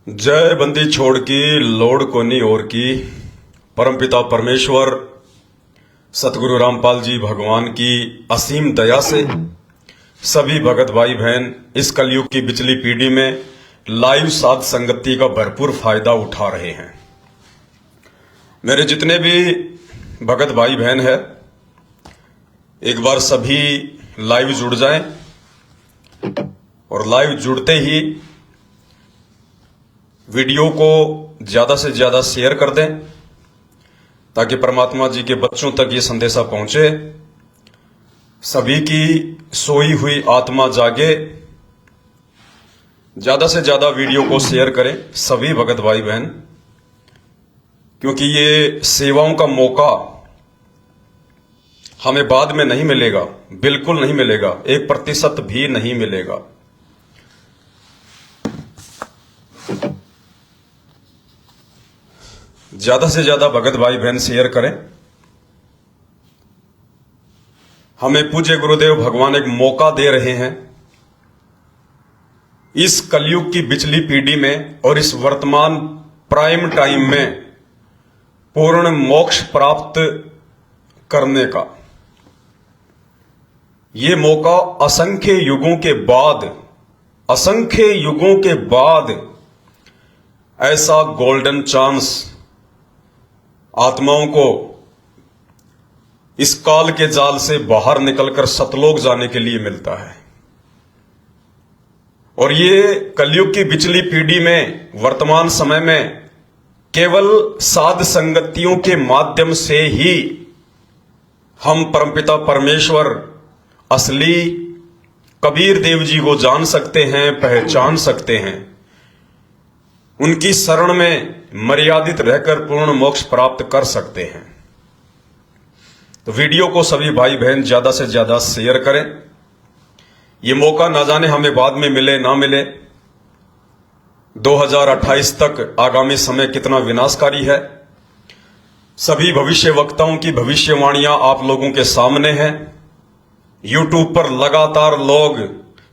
जय बंदी छोड़ की लोड़ कोनी और की। परमपिता परमेश्वर सतगुरु रामपाल जी भगवान की असीम दया से सभी भगत भाई बहन इस कलयुग की बिचली पीढ़ी में लाइव साध संगति का भरपूर फायदा उठा रहे हैं। मेरे जितने भी भगत भाई बहन है, एक बार सभी लाइव जुड़ जाएं और लाइव जुड़ते ही वीडियो को ज्यादा से ज्यादा शेयर कर दें ताकि परमात्मा जी के बच्चों तक ये संदेशा पहुंचे, सभी की सोई हुई आत्मा जागे। ज्यादा से ज्यादा वीडियो को शेयर करें सभी भगत भाई बहन, क्योंकि ये सेवाओं का मौका हमें बाद में नहीं मिलेगा, बिल्कुल नहीं मिलेगा, 1% भी नहीं मिलेगा। ज्यादा से ज्यादा भगत भाई बहन शेयर करें। हमें पूज्य गुरुदेव भगवान एक मौका दे रहे हैं इस कलयुग की बिचली पीढ़ी में और इस वर्तमान प्राइम टाइम में पूर्ण मोक्ष प्राप्त करने का। ये मौका असंख्य युगों के बाद ऐसा गोल्डन चांस आत्माओं को इस काल के जाल से बाहर निकलकर सतलोक जाने के लिए मिलता है। और ये कलयुग की बिचली पीढ़ी में वर्तमान समय में केवल साध संगतियों के माध्यम से ही हम परमपिता परमेश्वर असली कबीर देव जी को जान सकते हैं, पहचान सकते हैं। उनकी शरण में मर्यादित रहकर पूर्ण मोक्ष प्राप्त कर सकते हैं। तो वीडियो को सभी भाई बहन ज्यादा से ज्यादा शेयर करें। ये मौका ना जाने हमें बाद में मिले ना मिले। 2028 तक आगामी समय कितना विनाशकारी है। सभी भविष्य वक्ताओं की भविष्यवाणियां आप लोगों के सामने हैं। यूट्यूब पर लगातार लोग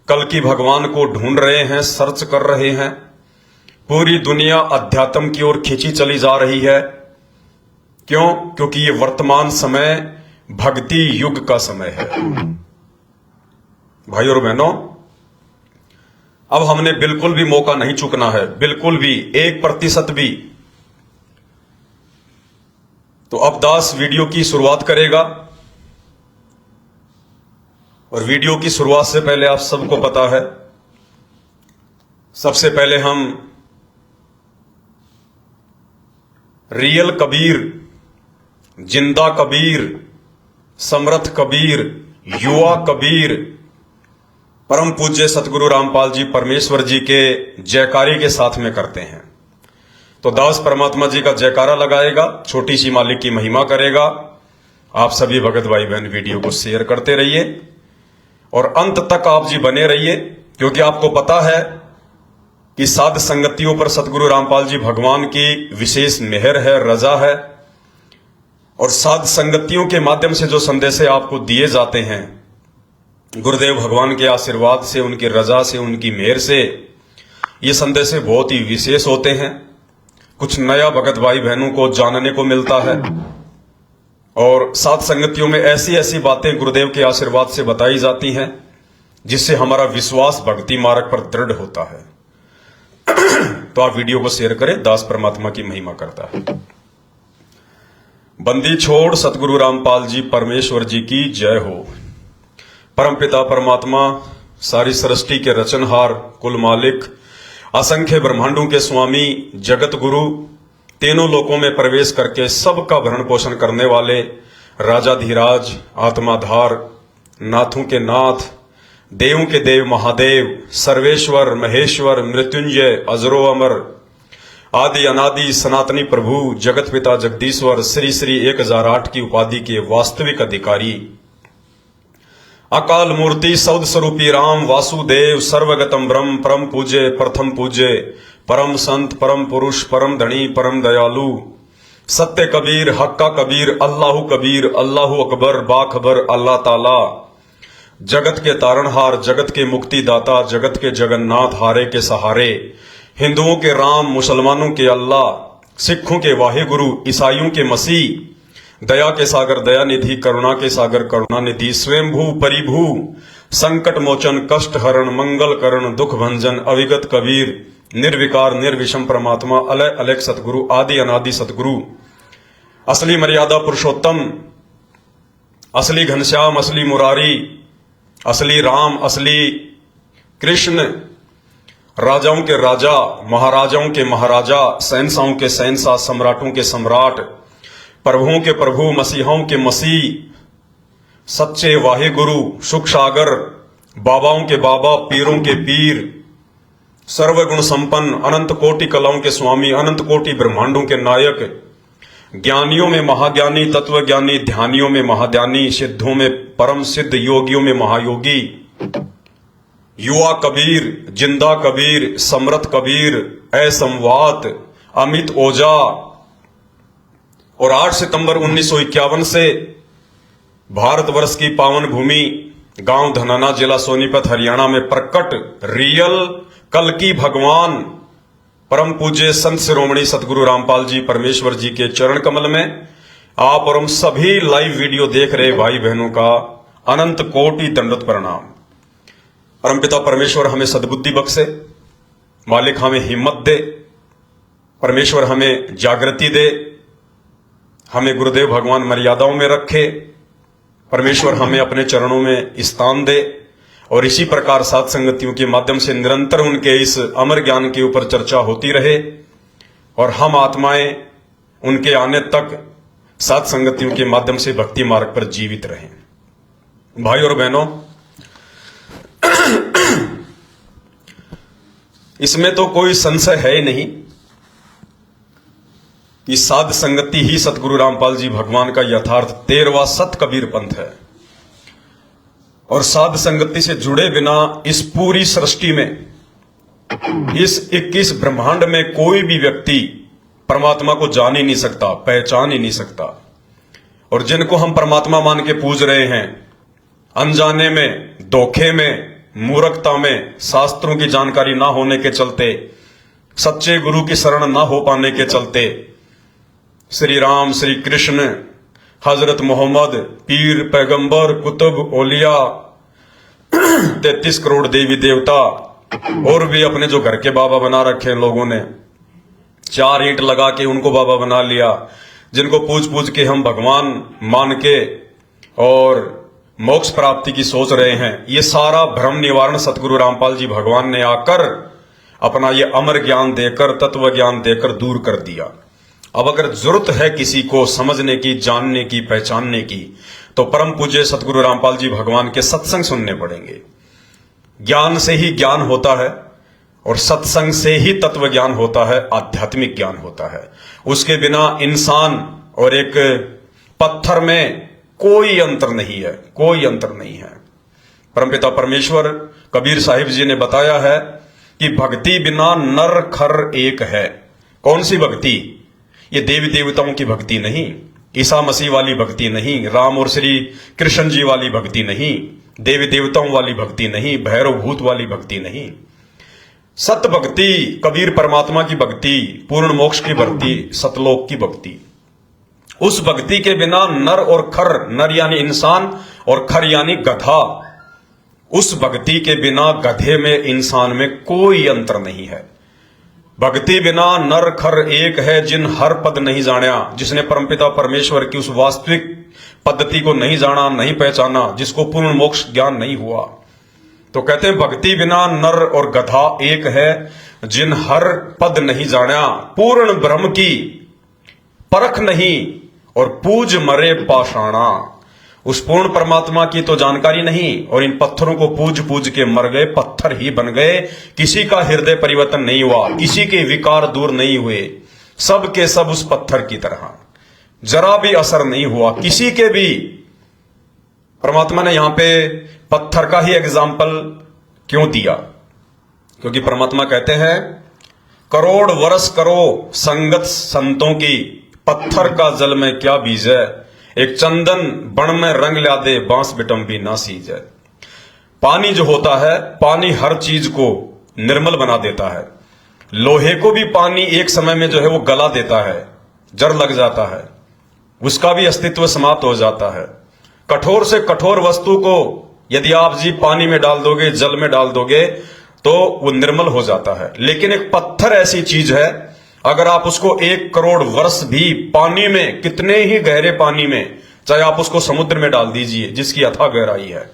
कल की भगवान को ढूंढ रहे हैं, सर्च कर रहे हैं। पूरी दुनिया अध्यात्म की ओर खींची चली जा रही है। क्यों? क्योंकि ये वर्तमान समय भक्ति युग का समय है। भाई और बहनों, अब हमने बिल्कुल भी मौका नहीं चूकना है, बिल्कुल भी, 1% भी। तो अब दास वीडियो की शुरुआत करेगा और वीडियो की शुरुआत से पहले आप सबको पता है, सबसे पहले हम रियल कबीर, जिंदा कबीर, समर्थ कबीर, युवा कबीर, परम पूज्य सतगुरु रामपाल जी परमेश्वर जी के जयकारी के साथ में करते हैं। तो दास परमात्मा जी का जयकारा लगाएगा, छोटी सी मालिक की महिमा करेगा। आप सभी भगत भाई बहन वीडियो को शेयर करते रहिए और अंत तक आप जी बने रहिए, क्योंकि आपको पता है कि साध संगतियों पर सतगुरु रामपाल जी भगवान की विशेष मेहर है, रजा है। और साध संगतियों के माध्यम से जो संदेशे आपको दिए जाते हैं, गुरुदेव भगवान के आशीर्वाद से, उनकी रजा से, उनकी मेहर से, ये संदेशे बहुत ही विशेष होते हैं। कुछ नया भगत भाई बहनों को जानने को मिलता है और साध संगतियों में ऐसी ऐसी बातें गुरुदेव के आशीर्वाद से बताई जाती हैं जिससे हमारा विश्वास भक्ति मार्ग पर दृढ़ होता है। तो आप वीडियो को शेयर करें, दास परमात्मा की महिमा करता है। बंदी छोड़ सतगुरु रामपाल जी परमेश्वर जी की जय हो। परमपिता परमात्मा सारी सृष्टि के रचनहार, कुल मालिक, असंख्य ब्रह्मांडों के स्वामी, जगत गुरु, तीनों लोकों में प्रवेश करके सबका भरण पोषण करने वाले राजाधिराज, आत्माधार, नाथों के नाथ, देवों के देव महादेव, सर्वेश्वर, महेश्वर, मृत्युंजय, अजरो अमर, आदि अनादि सनातनी प्रभु, जगत पिता जगदीश्वर, श्री श्री 1008 की उपाधि के वास्तविक अधिकारी, अकाल मूर्ति सौद स्वरूपी राम वासुदेव, सर्वगतम ब्रह्म, परम पूज्य, प्रथम पूज्य, परम संत, परम पुरुष, परम धनी, परम दयालु, सत्य कबीर, हक्का कबीर, अल्लाहु कबीर, अल्लाहु अकबर, बाखबर, अल्लाह ताला, जगत के तारणहार, जगत के मुक्तिदाता, जगत के जगन्नाथ, हारे के सहारे, हिंदुओं के राम, मुसलमानों के अल्लाह, सिखों के वाहेगुरु, ईसाइयों के मसीह, दया के सागर दया निधि, करुणा के सागर करुणा निधि, स्वयंभू परिभू, संकट मोचन, कष्ट हरण, मंगल करण, दुख भंजन, अविगत कबीर, निर्विकार निर्विषम परमात्मा, अलय अलग सतगुरु, आदि अनादि सतगुरु, असली मर्यादा पुरुषोत्तम, असली घनश्याम, असली मुरारी, असली राम, असली कृष्ण, राजाओं के राजा, महाराजाओं के महाराजा, शहंशाहों के शहंशाह, सम्राटों के सम्राट, प्रभुओं के प्रभु, मसीहाओं के मसीह, सच्चे वाहेगुरु, सुख सागर, बाबाओं के बाबा, पीरों के पीर, सर्वगुण संपन्न, अनंत कोटि कलाओं के स्वामी, अनंत कोटि ब्रह्मांडों के नायक, ज्ञानियों में महाज्ञानी, तत्वज्ञानी, ध्यानियों में महाध्यानी, सिद्धों में परम सिद्ध, योगियों में महायोगी, युवा कबीर, जिंदा कबीर, समरथ कबीर, असंवात, अमित ओझा। और 8 सितंबर 1951 से भारतवर्ष की पावन भूमि गांव धनाना, जिला सोनीपत, हरियाणा में प्रकट रियल कल्कि भगवान परम पूज्य संत शिरोमणि सतगुरु रामपाल जी परमेश्वर जी के चरण कमल में आप और हम सभी लाइव वीडियो देख रहे भाई बहनों का अनंत कोटि दंडवत प्रणाम। परमपिता परमेश्वर हमें सद्बुद्धि बख्शे, मालिक हमें हिम्मत दे, परमेश्वर हमें जागृति दे, हमें गुरुदेव भगवान मर्यादाओं में रखे, परमेश्वर हमें अपने चरणों में स्थान दे और इसी प्रकार सात संगतियों के माध्यम से निरंतर उनके इस अमर ज्ञान के ऊपर चर्चा होती रहे और हम आत्माएं उनके आने तक सात संगतियों के माध्यम से भक्ति मार्ग पर जीवित रहें। भाई और बहनों, इसमें तो कोई संशय है ही नहीं कि साध संगति ही सतगुरु रामपाल जी भगवान का यथार्थ 13वां सत कबीर पंथ है और साध संगति से जुड़े बिना इस पूरी सृष्टि में, इस 21 ब्रह्मांड में कोई भी व्यक्ति परमात्मा को जान ही नहीं सकता, पहचान ही नहीं सकता। और जिनको हम परमात्मा मान के पूज रहे हैं, अनजाने में, धोखे में, मूर्खता में, शास्त्रों की जानकारी ना होने के चलते, सच्चे गुरु की शरण ना हो पाने के चलते, श्री राम, श्री कृष्ण, हजरत मोहम्मद, पीर, पैगंबर, कुतुब, ओलिया, 33 करोड़ देवी देवता और भी अपने जो घर के बाबा बना रखे हैं लोगों ने, 4 ईंट लगा के उनको बाबा बना लिया, जिनको पूज पूज के हम भगवान मान के और मोक्ष प्राप्ति की सोच रहे हैं। ये सारा भ्रम निवारण सतगुरु रामपाल जी भगवान ने आकर अपना ये अमर ज्ञान देकर, तत्व ज्ञान देकर दूर कर दिया। अब अगर जरूरत है किसी को समझने की, जानने की, पहचानने की, तो परम पूज्य सतगुरु रामपाल जी भगवान के सत्संग सुनने पड़ेंगे। ज्ञान से ही ज्ञान होता है और सत्संग से ही तत्व ज्ञान होता है, आध्यात्मिक ज्ञान होता है। उसके बिना इंसान और एक पत्थर में कोई अंतर नहीं है, कोई अंतर नहीं है। परमपिता परमेश्वर कबीर साहिब जी ने बताया है कि भक्ति बिना नर खर एक है। कौन सी भक्ति? ये देवी देवताओं की भक्ति नहीं, ईसा मसीह वाली भक्ति नहीं, राम और श्री कृष्ण जी वाली भक्ति नहीं, देवी देवताओं वाली भक्ति नहीं, भैरव भूत वाली भक्ति नहीं। सत भक्ति, कबीर परमात्मा की भक्ति, पूर्ण मोक्ष की भक्ति, सतलोक की भक्ति। उस भक्ति के बिना नर और खर, नर यानी इंसान और खर यानी गधा, उस भक्ति के बिना गधे में, इंसान में कोई अंतर नहीं है। भक्ति बिना नर खर एक है, जिन हर पद नहीं जाना, जिसने परमपिता परमेश्वर की उस वास्तविक पद्धति को नहीं जाना, नहीं पहचाना, जिसको पूर्ण मोक्ष ज्ञान नहीं हुआ, तो कहते हैं भक्ति बिना नर और गधा एक है, जिन हर पद नहीं जाना, पूर्ण ब्रह्म की परख नहीं और पूज मरे पाषाणा। उस पूर्ण परमात्मा की तो जानकारी नहीं और इन पत्थरों को पूज पूज के मर गए, पत्थर ही बन गए। किसी का हृदय परिवर्तन नहीं हुआ, किसी के विकार दूर नहीं हुए, सब के सब उस पत्थर की तरह, जरा भी असर नहीं हुआ किसी के भी। परमात्मा ने यहां पे पत्थर का ही एग्जाम्पल क्यों दिया? क्योंकि परमात्मा कहते हैं करोड़ वर्ष करो संगत संतों की, पत्थर का जल में क्या बीज है, एक चंदन बण में रंग ला दे, बांस बिटम्बी ना सीज है। पानी जो होता है, पानी हर चीज को निर्मल बना देता है लोहे को भी पानी एक समय में जो है वो गला देता है, जर लग जाता है, उसका भी अस्तित्व समाप्त हो जाता है। कठोर से कठोर वस्तु को यदि आप जी पानी में डाल दोगे, जल में डाल दोगे, तो वो निर्मल हो जाता है। लेकिन एक पत्थर ऐसी चीज है, अगर आप उसको 1 करोड़ वर्ष भी पानी में, कितने ही गहरे पानी में, चाहे आप उसको समुद्र में डाल दीजिए जिसकी अथाह गहराई है,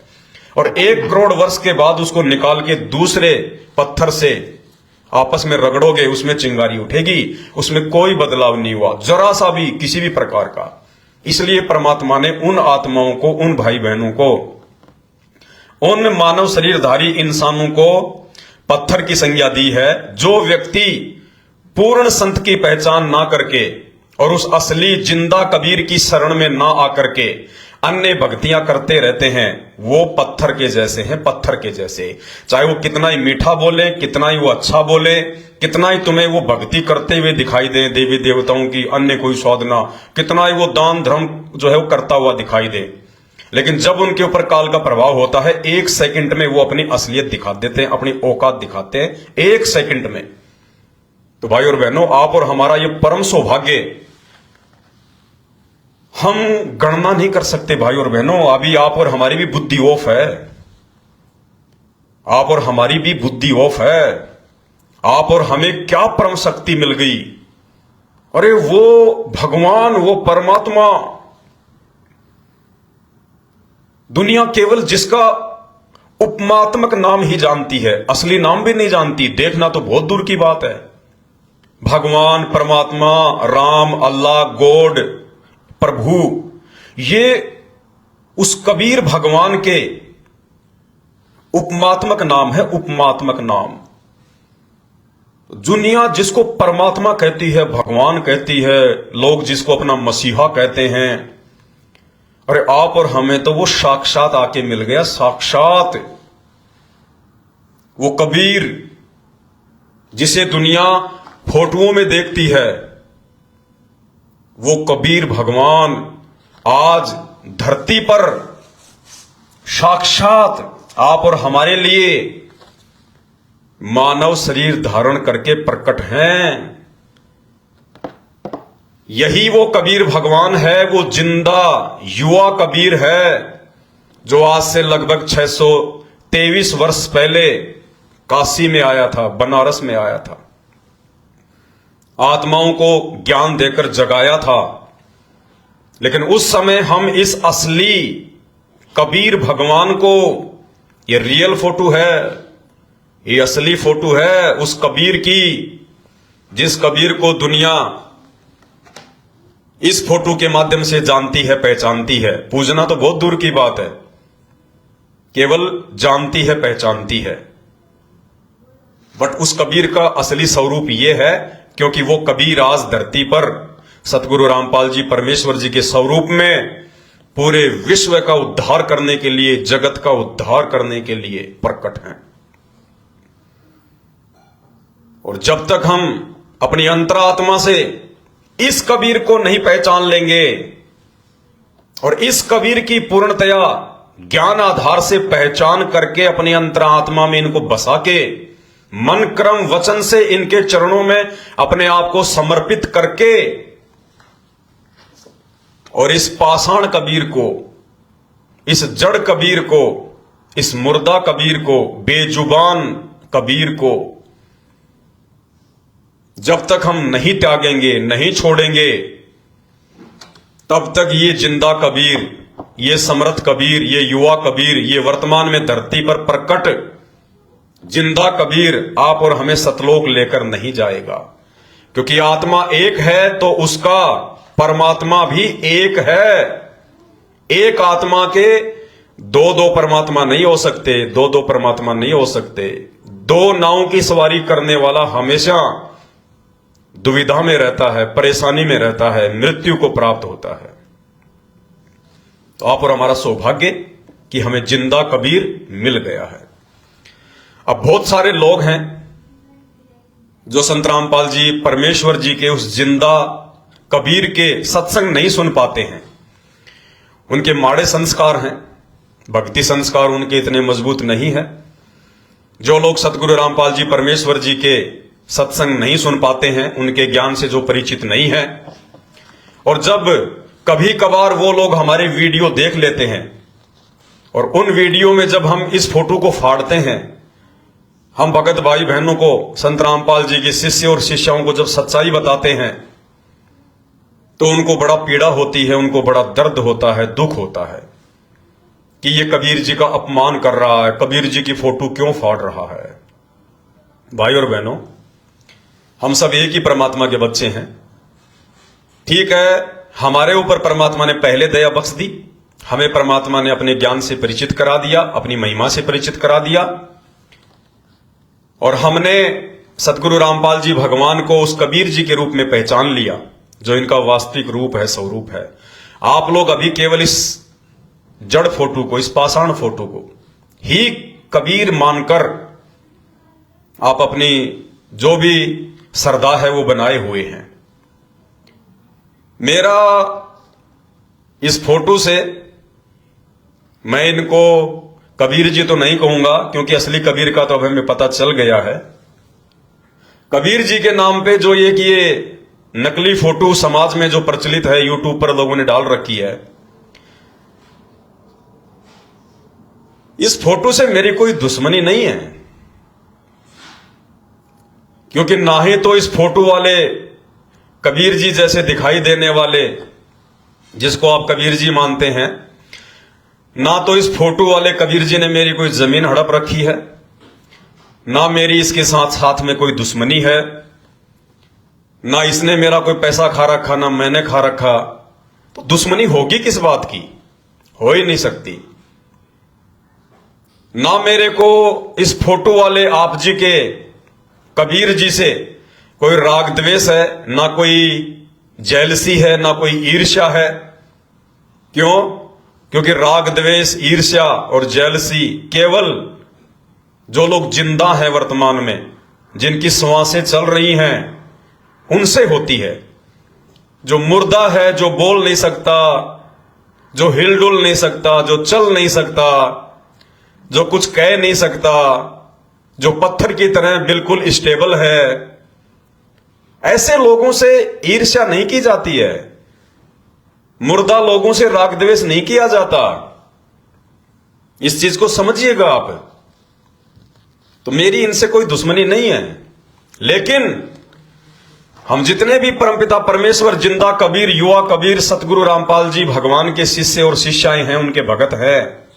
और 1 करोड़ वर्ष के बाद उसको निकाल के दूसरे पत्थर से आपस में रगड़ोगे, उसमें चिंगारी उठेगी, उसमें कोई बदलाव नहीं हुआ जरा सा भी, किसी भी प्रकार का। इसलिए परमात्मा ने उन आत्माओं को, उन भाई बहनों को, उन मानव शरीरधारी इंसानों को पत्थर की संज्ञा दी है। जो व्यक्ति पूर्ण संत की पहचान ना करके और उस असली जिंदा कबीर की शरण में ना आकर के अन्य भक्तियां करते रहते हैं, वो पत्थर के जैसे हैं, पत्थर के जैसे। चाहे वो कितना ही मीठा बोले, कितना ही वो अच्छा बोले, कितना ही तुम्हें वो भक्ति करते हुए दिखाई दे, देवी देवताओं की अन्य कोई साधना, कितना ही वो दान धर्म जो है वो करता हुआ दिखाई दे, लेकिन जब उनके ऊपर काल का प्रभाव होता है, 1 सेकंड में वो अपनी असलियत दिखा देते हैं, अपनी औकात दिखाते हैं, 1 सेकंड में। तो भाई और बहनों, आप और हमारा ये परम सौभाग्य हम गणना नहीं कर सकते। भाई और बहनों, अभी आप और हमारी भी बुद्धि ऑफ है, आप और हमारी भी बुद्धि ऑफ है। आप और हमें क्या परम शक्ति मिल गई। अरे वो भगवान, वो परमात्मा, दुनिया केवल जिसका उपमात्मक नाम ही जानती है, असली नाम भी नहीं जानती, देखना तो बहुत दूर की बात है। भगवान, परमात्मा, राम, अल्लाह, गॉड, प्रभु, ये उस कबीर भगवान के उपमात्मक नाम है, उपमात्मक नाम। दुनिया जिसको परमात्मा कहती है, भगवान कहती है, लोग जिसको अपना मसीहा कहते हैं, अरे आप और हमें तो वो साक्षात आके मिल गया, साक्षात वो कबीर जिसे दुनिया फोटोओं में देखती है, वो कबीर भगवान आज धरती पर साक्षात आप और हमारे लिए मानव शरीर धारण करके प्रकट हैं। यही वो कबीर भगवान है, वो जिंदा युवा कबीर है, जो आज से लगभग 623 वर्ष पहले काशी में आया था, बनारस में आया था, आत्माओं को ज्ञान देकर जगाया था। लेकिन उस समय हम इस असली कबीर भगवान को, ये रियल फोटो है, ये असली फोटो है उस कबीर की, जिस कबीर को दुनिया इस फोटो के माध्यम से जानती है, पहचानती है। पूजना तो बहुत दूर की बात है, केवल जानती है, पहचानती है। बट उस कबीर का असली स्वरूप यह है, क्योंकि वो कबीर आज धरती पर सतगुरु रामपाल जी परमेश्वर जी के स्वरूप में पूरे विश्व का उद्धार करने के लिए, जगत का उद्धार करने के लिए प्रकट हैं। और जब तक हम अपनी अंतरात्मा से इस कबीर को नहीं पहचान लेंगे और इस कबीर की पूर्णतया ज्ञान आधार से पहचान करके अपनी अंतरात्मा में इनको बसा के मन क्रम वचन से इनके चरणों में अपने आप को समर्पित करके और इस पाषाण कबीर को, इस जड़ कबीर को, इस मुर्दा कबीर को, बेजुबान कबीर को जब तक हम नहीं त्यागेंगे, नहीं छोड़ेंगे, तब तक ये जिंदा कबीर, ये समर्थ कबीर, ये युवा कबीर, ये वर्तमान में धरती पर प्रकट जिंदा कबीर आप और हमें सतलोक लेकर नहीं जाएगा। क्योंकि आत्मा एक है तो उसका परमात्मा भी एक है। एक आत्मा के दो परमात्मा नहीं हो सकते, दो परमात्मा नहीं हो सकते। 2 नावों की सवारी करने वाला हमेशा दुविधा में रहता है, परेशानी में रहता है, मृत्यु को प्राप्त होता है। तो आप और हमारा सौभाग्य कि हमें जिंदा कबीर मिल गया है। अब बहुत सारे लोग हैं जो संत रामपाल जी परमेश्वर जी के उस जिंदा कबीर के सत्संग नहीं सुन पाते हैं। उनके माड़े संस्कार हैं, भक्ति संस्कार उनके इतने मजबूत नहीं है। जो लोग सतगुरु रामपाल जी परमेश्वर जी के सत्संग नहीं सुन पाते हैं, उनके ज्ञान से जो परिचित नहीं है। और जब कभी कभार वो लोग हमारे वीडियो देख लेते हैं और उन वीडियो में जब हम इस फोटो को फाड़ते हैं, हम भगत भाई बहनों को, संत रामपाल जी के शिष्य और शिष्याओं को जब सच्चाई बताते हैं तो उनको बड़ा पीड़ा होती है, उनको बड़ा दर्द होता है, दुख होता है कि ये कबीर जी का अपमान कर रहा है, कबीर जी की फोटो क्यों फाड़ रहा है। भाई और बहनों, हम सब एक ही परमात्मा के बच्चे हैं। ठीक है, हमारे ऊपर परमात्मा ने पहले दया बख्श दी, हमें परमात्मा ने अपने ज्ञान से परिचित करा दिया, अपनी महिमा से परिचित करा दिया, और हमने सतगुरु रामपाल जी भगवान को उस कबीर जी के रूप में पहचान लिया जो इनका वास्तविक रूप है, स्वरूप है। आप लोग अभी केवल इस जड़ फोटो को, इस पाषाण फोटो को ही कबीर मानकर आप अपनी जो भी श्रद्धा है वो बनाए हुए हैं। मेरा इस फोटो से, मैं इनको कबीर जी तो नहीं कहूंगा क्योंकि असली कबीर का तो अब हमें पता चल गया है। कबीर जी के नाम पे जो ये नकली फोटो समाज में जो प्रचलित है, यूट्यूब पर लोगों ने डाल रखी है, इस फोटो से मेरी कोई दुश्मनी नहीं है, क्योंकि ना ही तो इस फोटो वाले कबीर जी जैसे दिखाई देने वाले जिसको आप कबीर जी मानते हैं, ना तो इस फोटो वाले कबीर जी ने मेरी कोई जमीन हड़प रखी है, ना मेरी इसके साथ में कोई दुश्मनी है, ना इसने मेरा कोई पैसा खा रखा, ना मैंने खा रखा। तो दुश्मनी होगी किस बात की? हो ही नहीं सकती। ना मेरे को इस फोटो वाले आप जी के कबीर जी से कोई राग द्वेष है, ना कोई जेलसी है, ना कोई ईर्ष्या है। क्यों? क्योंकि राग द्वेष, ईर्ष्या और जेलसी केवल जो लोग जिंदा हैं वर्तमान में, जिनकी श्वासें चल रही हैं, उनसे होती है। जो मुर्दा है, जो बोल नहीं सकता, जो हिलडुल नहीं सकता, जो चल नहीं सकता, जो कुछ कह नहीं सकता, जो पत्थर की तरह बिल्कुल स्टेबल है, ऐसे लोगों से ईर्ष्या नहीं की जाती है। मुर्दा लोगों से राग द्वेष नहीं किया जाता। इस चीज को समझिएगा आप। तो मेरी इनसे कोई दुश्मनी नहीं है, लेकिन हम जितने भी परमपिता परमेश्वर, जिंदा कबीर, युवा कबीर, सतगुरु रामपाल जी भगवान के शिष्य और शिष्याएं हैं, उनके भगत है,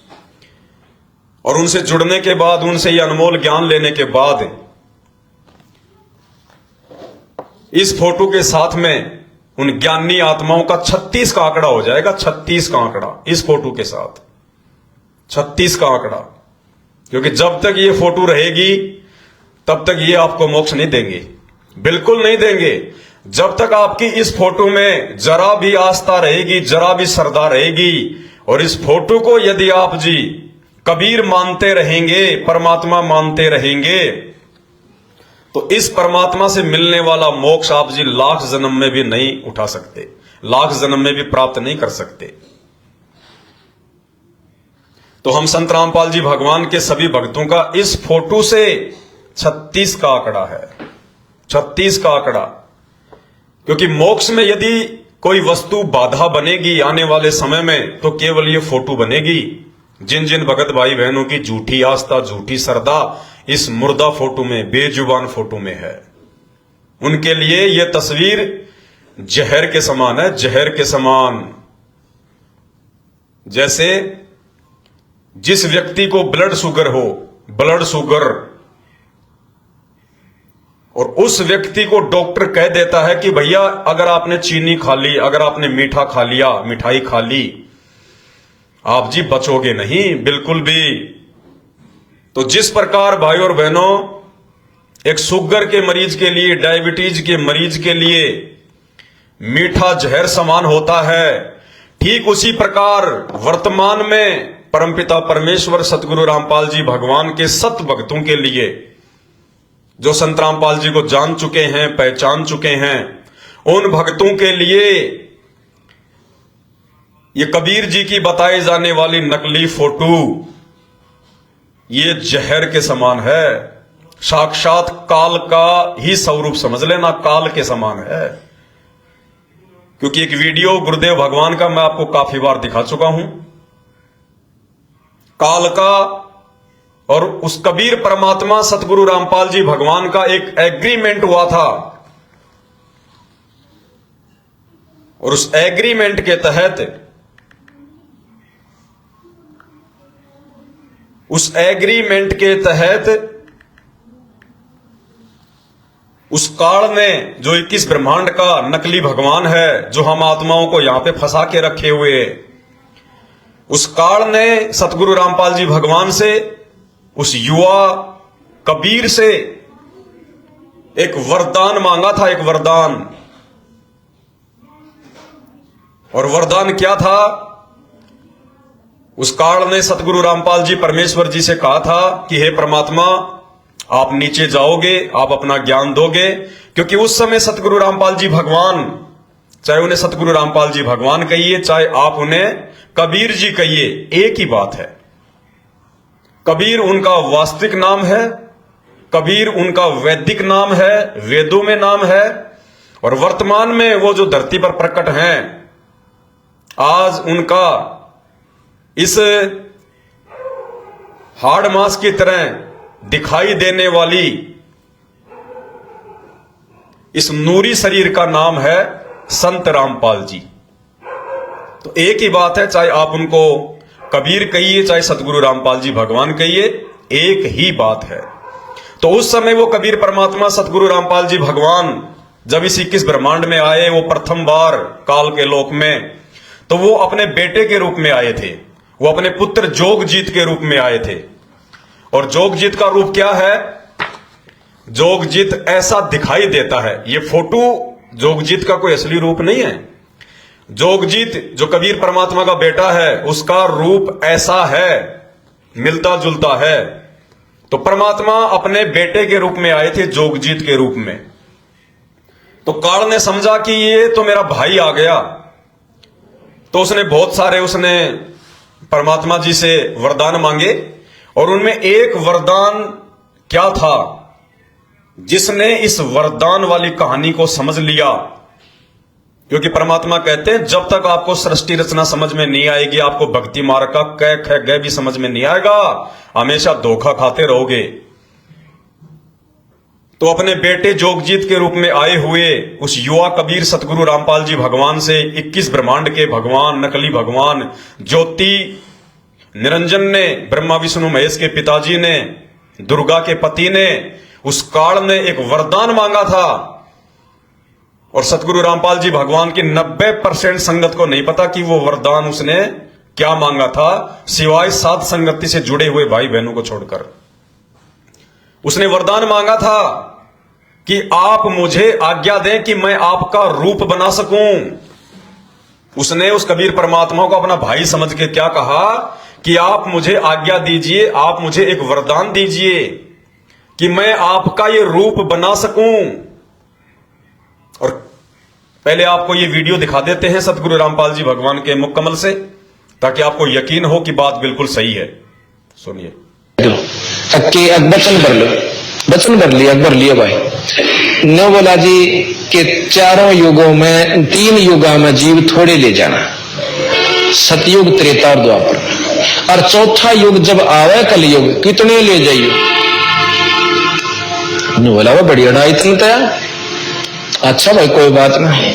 और उनसे जुड़ने के बाद, उनसे ये अनमोल ज्ञान लेने के बाद, इस फोटो के साथ में उन ज्ञानी आत्माओं का 36 का आंकड़ा हो जाएगा। 36 का आंकड़ा इस फोटो के साथ, 36 का आंकड़ा। क्योंकि जब तक ये फोटो रहेगी तब तक ये आपको मोक्ष नहीं देंगे, बिल्कुल नहीं देंगे। जब तक आपकी इस फोटो में जरा भी आस्था रहेगी, जरा भी श्रद्धा रहेगी, और इस फोटो को यदि आप जी कबीर मानते रहेंगे, परमात्मा मानते रहेंगे, तो इस परमात्मा से मिलने वाला मोक्ष आप जी लाख जन्म में भी नहीं उठा सकते, लाख जन्म में भी प्राप्त नहीं कर सकते। तो हम संत रामपाल जी भगवान के सभी भक्तों का इस फोटो से 36 का आंकड़ा है, 36 का आंकड़ा। क्योंकि मोक्ष में यदि कोई वस्तु बाधा बनेगी आने वाले समय में, तो केवल ये फोटो बनेगी। जिन जिन भगत भाई बहनों की झूठी आस्था, झूठी श्रद्धा इस मुर्दा फोटो में, बेजुबान फोटो में है, उनके लिए यह तस्वीर जहर के समान है, जहर के समान। जैसे जिस व्यक्ति को ब्लड शुगर हो, ब्लड शुगर, और उस व्यक्ति को डॉक्टर कह देता है कि भैया अगर आपने चीनी खा ली, अगर आपने मीठा खा लिया, मिठाई खा ली, आप जी बचोगे नहीं बिल्कुल भी। तो जिस प्रकार भाई और बहनों एक शुगर के मरीज के लिए, डायबिटीज के मरीज के लिए मीठा जहर समान होता है, ठीक उसी प्रकार वर्तमान में परमपिता परमेश्वर सतगुरु रामपाल जी भगवान के सत भक्तों के लिए, जो संत रामपाल जी को जान चुके हैं, पहचान चुके हैं, उन भक्तों के लिए ये कबीर जी की बताई जाने वाली नकली फोटो ये जहर के समान है, साक्षात काल का ही स्वरूप समझ लेना, काल के समान है। क्योंकि एक वीडियो गुरुदेव भगवान का मैं आपको काफी बार दिखा चुका हूं, काल का और उस कबीर परमात्मा सतगुरु रामपाल जी भगवान का एक एग्रीमेंट हुआ था, और उस एग्रीमेंट के तहत उस काल ने जो 21 ब्रह्मांड का नकली भगवान है, जो हम आत्माओं को यहां पे फंसा के रखे हुए, उस काल ने सतगुरु रामपाल जी भगवान से, उस युवा कबीर से एक वरदान मांगा था, एक वरदान। और वरदान क्या था? उस काल ने सतगुरु रामपाल जी परमेश्वर जी से कहा था कि हे परमात्मा, आप नीचे जाओगे, आप अपना ज्ञान दोगे। क्योंकि उस समय सतगुरु रामपाल जी भगवान, चाहे उन्हें सतगुरु रामपाल जी भगवान कहिए, चाहे आप उन्हें कबीर जी कहिए, एक ही बात है। कबीर उनका वास्तविक नाम है, कबीर उनका वैदिक नाम है, वेदों में नाम है। और वर्तमान में वो जो धरती पर प्रकट हैं, आज उनका इस हाड़ मास की तरह दिखाई देने वाली इस नूरी शरीर का नाम है संत रामपाल जी। तो एक ही बात है, चाहे आप उनको कबीर कहिए, चाहे सतगुरु रामपाल जी भगवान कहिए, एक ही बात है। तो उस समय वो कबीर परमात्मा सतगुरु रामपाल जी भगवान जब इस 21 ब्रह्मांड में आए, वो प्रथम बार काल के लोक में, तो वो अपने बेटे के रूप में आए थे, वो अपने पुत्र जोगजीत के रूप में आए थे। और जोगजीत का रूप क्या है? जोगजीत ऐसा दिखाई देता है। ये फोटो जोगजीत का कोई असली रूप नहीं है। जोगजीत जो कबीर परमात्मा का बेटा है, उसका रूप ऐसा है, मिलता जुलता है। तो परमात्मा अपने बेटे के रूप में आए थे, जोगजीत के रूप में। तो काल ने समझा कि ये तो मेरा भाई आ गया, तो उसने बहुत सारे परमात्मा जी से वरदान मांगे। और उनमें एक वरदान क्या था? जिसने इस वरदान वाली कहानी को समझ लिया, क्योंकि परमात्मा कहते हैं जब तक आपको सृष्टि रचना समझ में नहीं आएगी, आपको भक्ति मार्ग का क ख ग भी समझ में नहीं आएगा, हमेशा धोखा खाते रहोगे। तो अपने बेटे जोगजीत के रूप में आए हुए उस युवा कबीर सतगुरु रामपाल जी भगवान से 21 ब्रह्मांड के भगवान, नकली भगवान ज्योति निरंजन ने, ब्रह्मा विष्णु महेश के पिताजी ने, दुर्गा के पति ने, उस काल ने एक वरदान मांगा था। और सतगुरु रामपाल जी भगवान की 90% संगत को नहीं पता कि वो वरदान उसने क्या मांगा था, सिवाय साध संगति से जुड़े हुए भाई बहनों को छोड़कर। उसने वरदान मांगा था कि आप मुझे आज्ञा दें कि मैं आपका रूप बना सकूं। उसने उस कबीर परमात्मा को अपना भाई समझ के क्या कहा कि आप मुझे आज्ञा दीजिए, आप मुझे एक वरदान दीजिए कि मैं आपका ये रूप बना सकूं। और पहले आपको ये वीडियो दिखा देते हैं सतगुरु रामपाल जी भगवान के मुख कमल से, ताकि आपको यकीन हो कि बात बिल्कुल सही है। सुनिए। वचन भर लिया, अकबर लिया भाई ने बोला जी कि चारों युगों में, 3 युगा में जीव थोड़े ले जाना, सतयुग, त्रेता और द्वापर, और चौथा युग जब आवे कलयुग, कितने ले जाइयो? बोला वो बढ़िया ना, इतना तैयार। अच्छा भाई कोई बात नहीं।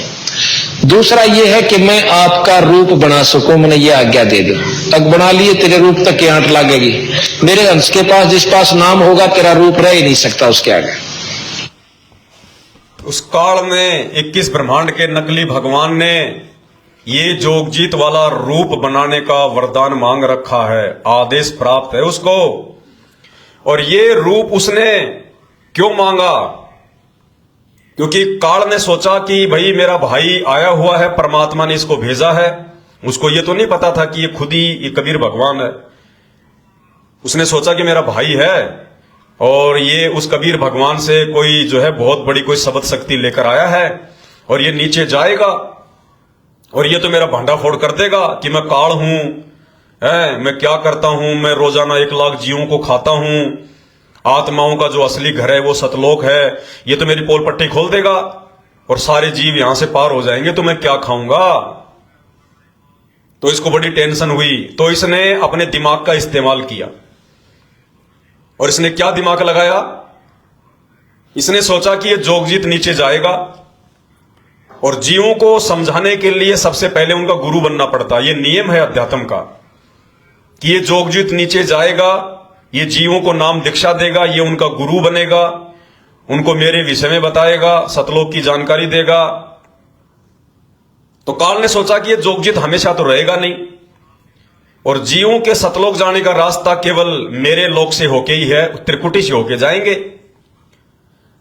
दूसरा ये है कि मैं आपका रूप बना सकूं, मैंने ये आज्ञा दे दो। तक बना लिए, तेरे रूप तक की आंट लगेगी। मेरे अंश के पास जिस पास नाम होगा, तेरा रूप रह ही नहीं सकता उसके आगे। उस काल में 21 ब्रह्मांड के नकली भगवान ने ये जोगजीत वाला रूप बनाने का वरदान मांग रखा है, आदेश प्राप्त है उसको। और ये रूप उसने क्यों मांगा? क्योंकि काल ने सोचा कि भाई मेरा भाई आया हुआ है, परमात्मा ने इसको भेजा है। उसको ये तो नहीं पता था कि ये खुद ही ये कबीर भगवान है। उसने सोचा कि मेरा भाई है और ये उस कबीर भगवान से कोई जो है बहुत बड़ी कोई शब्द शक्ति लेकर आया है, और ये नीचे जाएगा और ये तो मेरा भांडा फोड़ कर देगा कि मैं काल हूं, मैं क्या करता हूं, मैं रोजाना 1 लाख जीवों को खाता हूं, आत्माओं का जो असली घर है वो सतलोक है, ये तो मेरी पोल पट्टी खोल देगा और सारे जीव यहां से पार हो जाएंगे, तो मैं क्या खाऊंगा। तो इसको बड़ी टेंशन हुई, तो इसने अपने दिमाग का इस्तेमाल किया। और इसने क्या दिमाग लगाया, इसने सोचा कि ये जोगजीत नीचे जाएगा और जीवों को समझाने के लिए सबसे पहले उनका गुरु बनना पड़ता। ये नियम है अध्यात्म का कि ये जोगजीत नीचे जाएगा, ये जीवों को नाम दीक्षा देगा, ये उनका गुरु बनेगा, उनको मेरे विषय में बताएगा, सतलोक की जानकारी देगा। तो काल ने सोचा कि ये जोगजीत हमेशा तो रहेगा नहीं और जीवों के सतलोक जाने का रास्ता केवल मेरे लोक से होके ही है, त्रिकुटी से होके जाएंगे।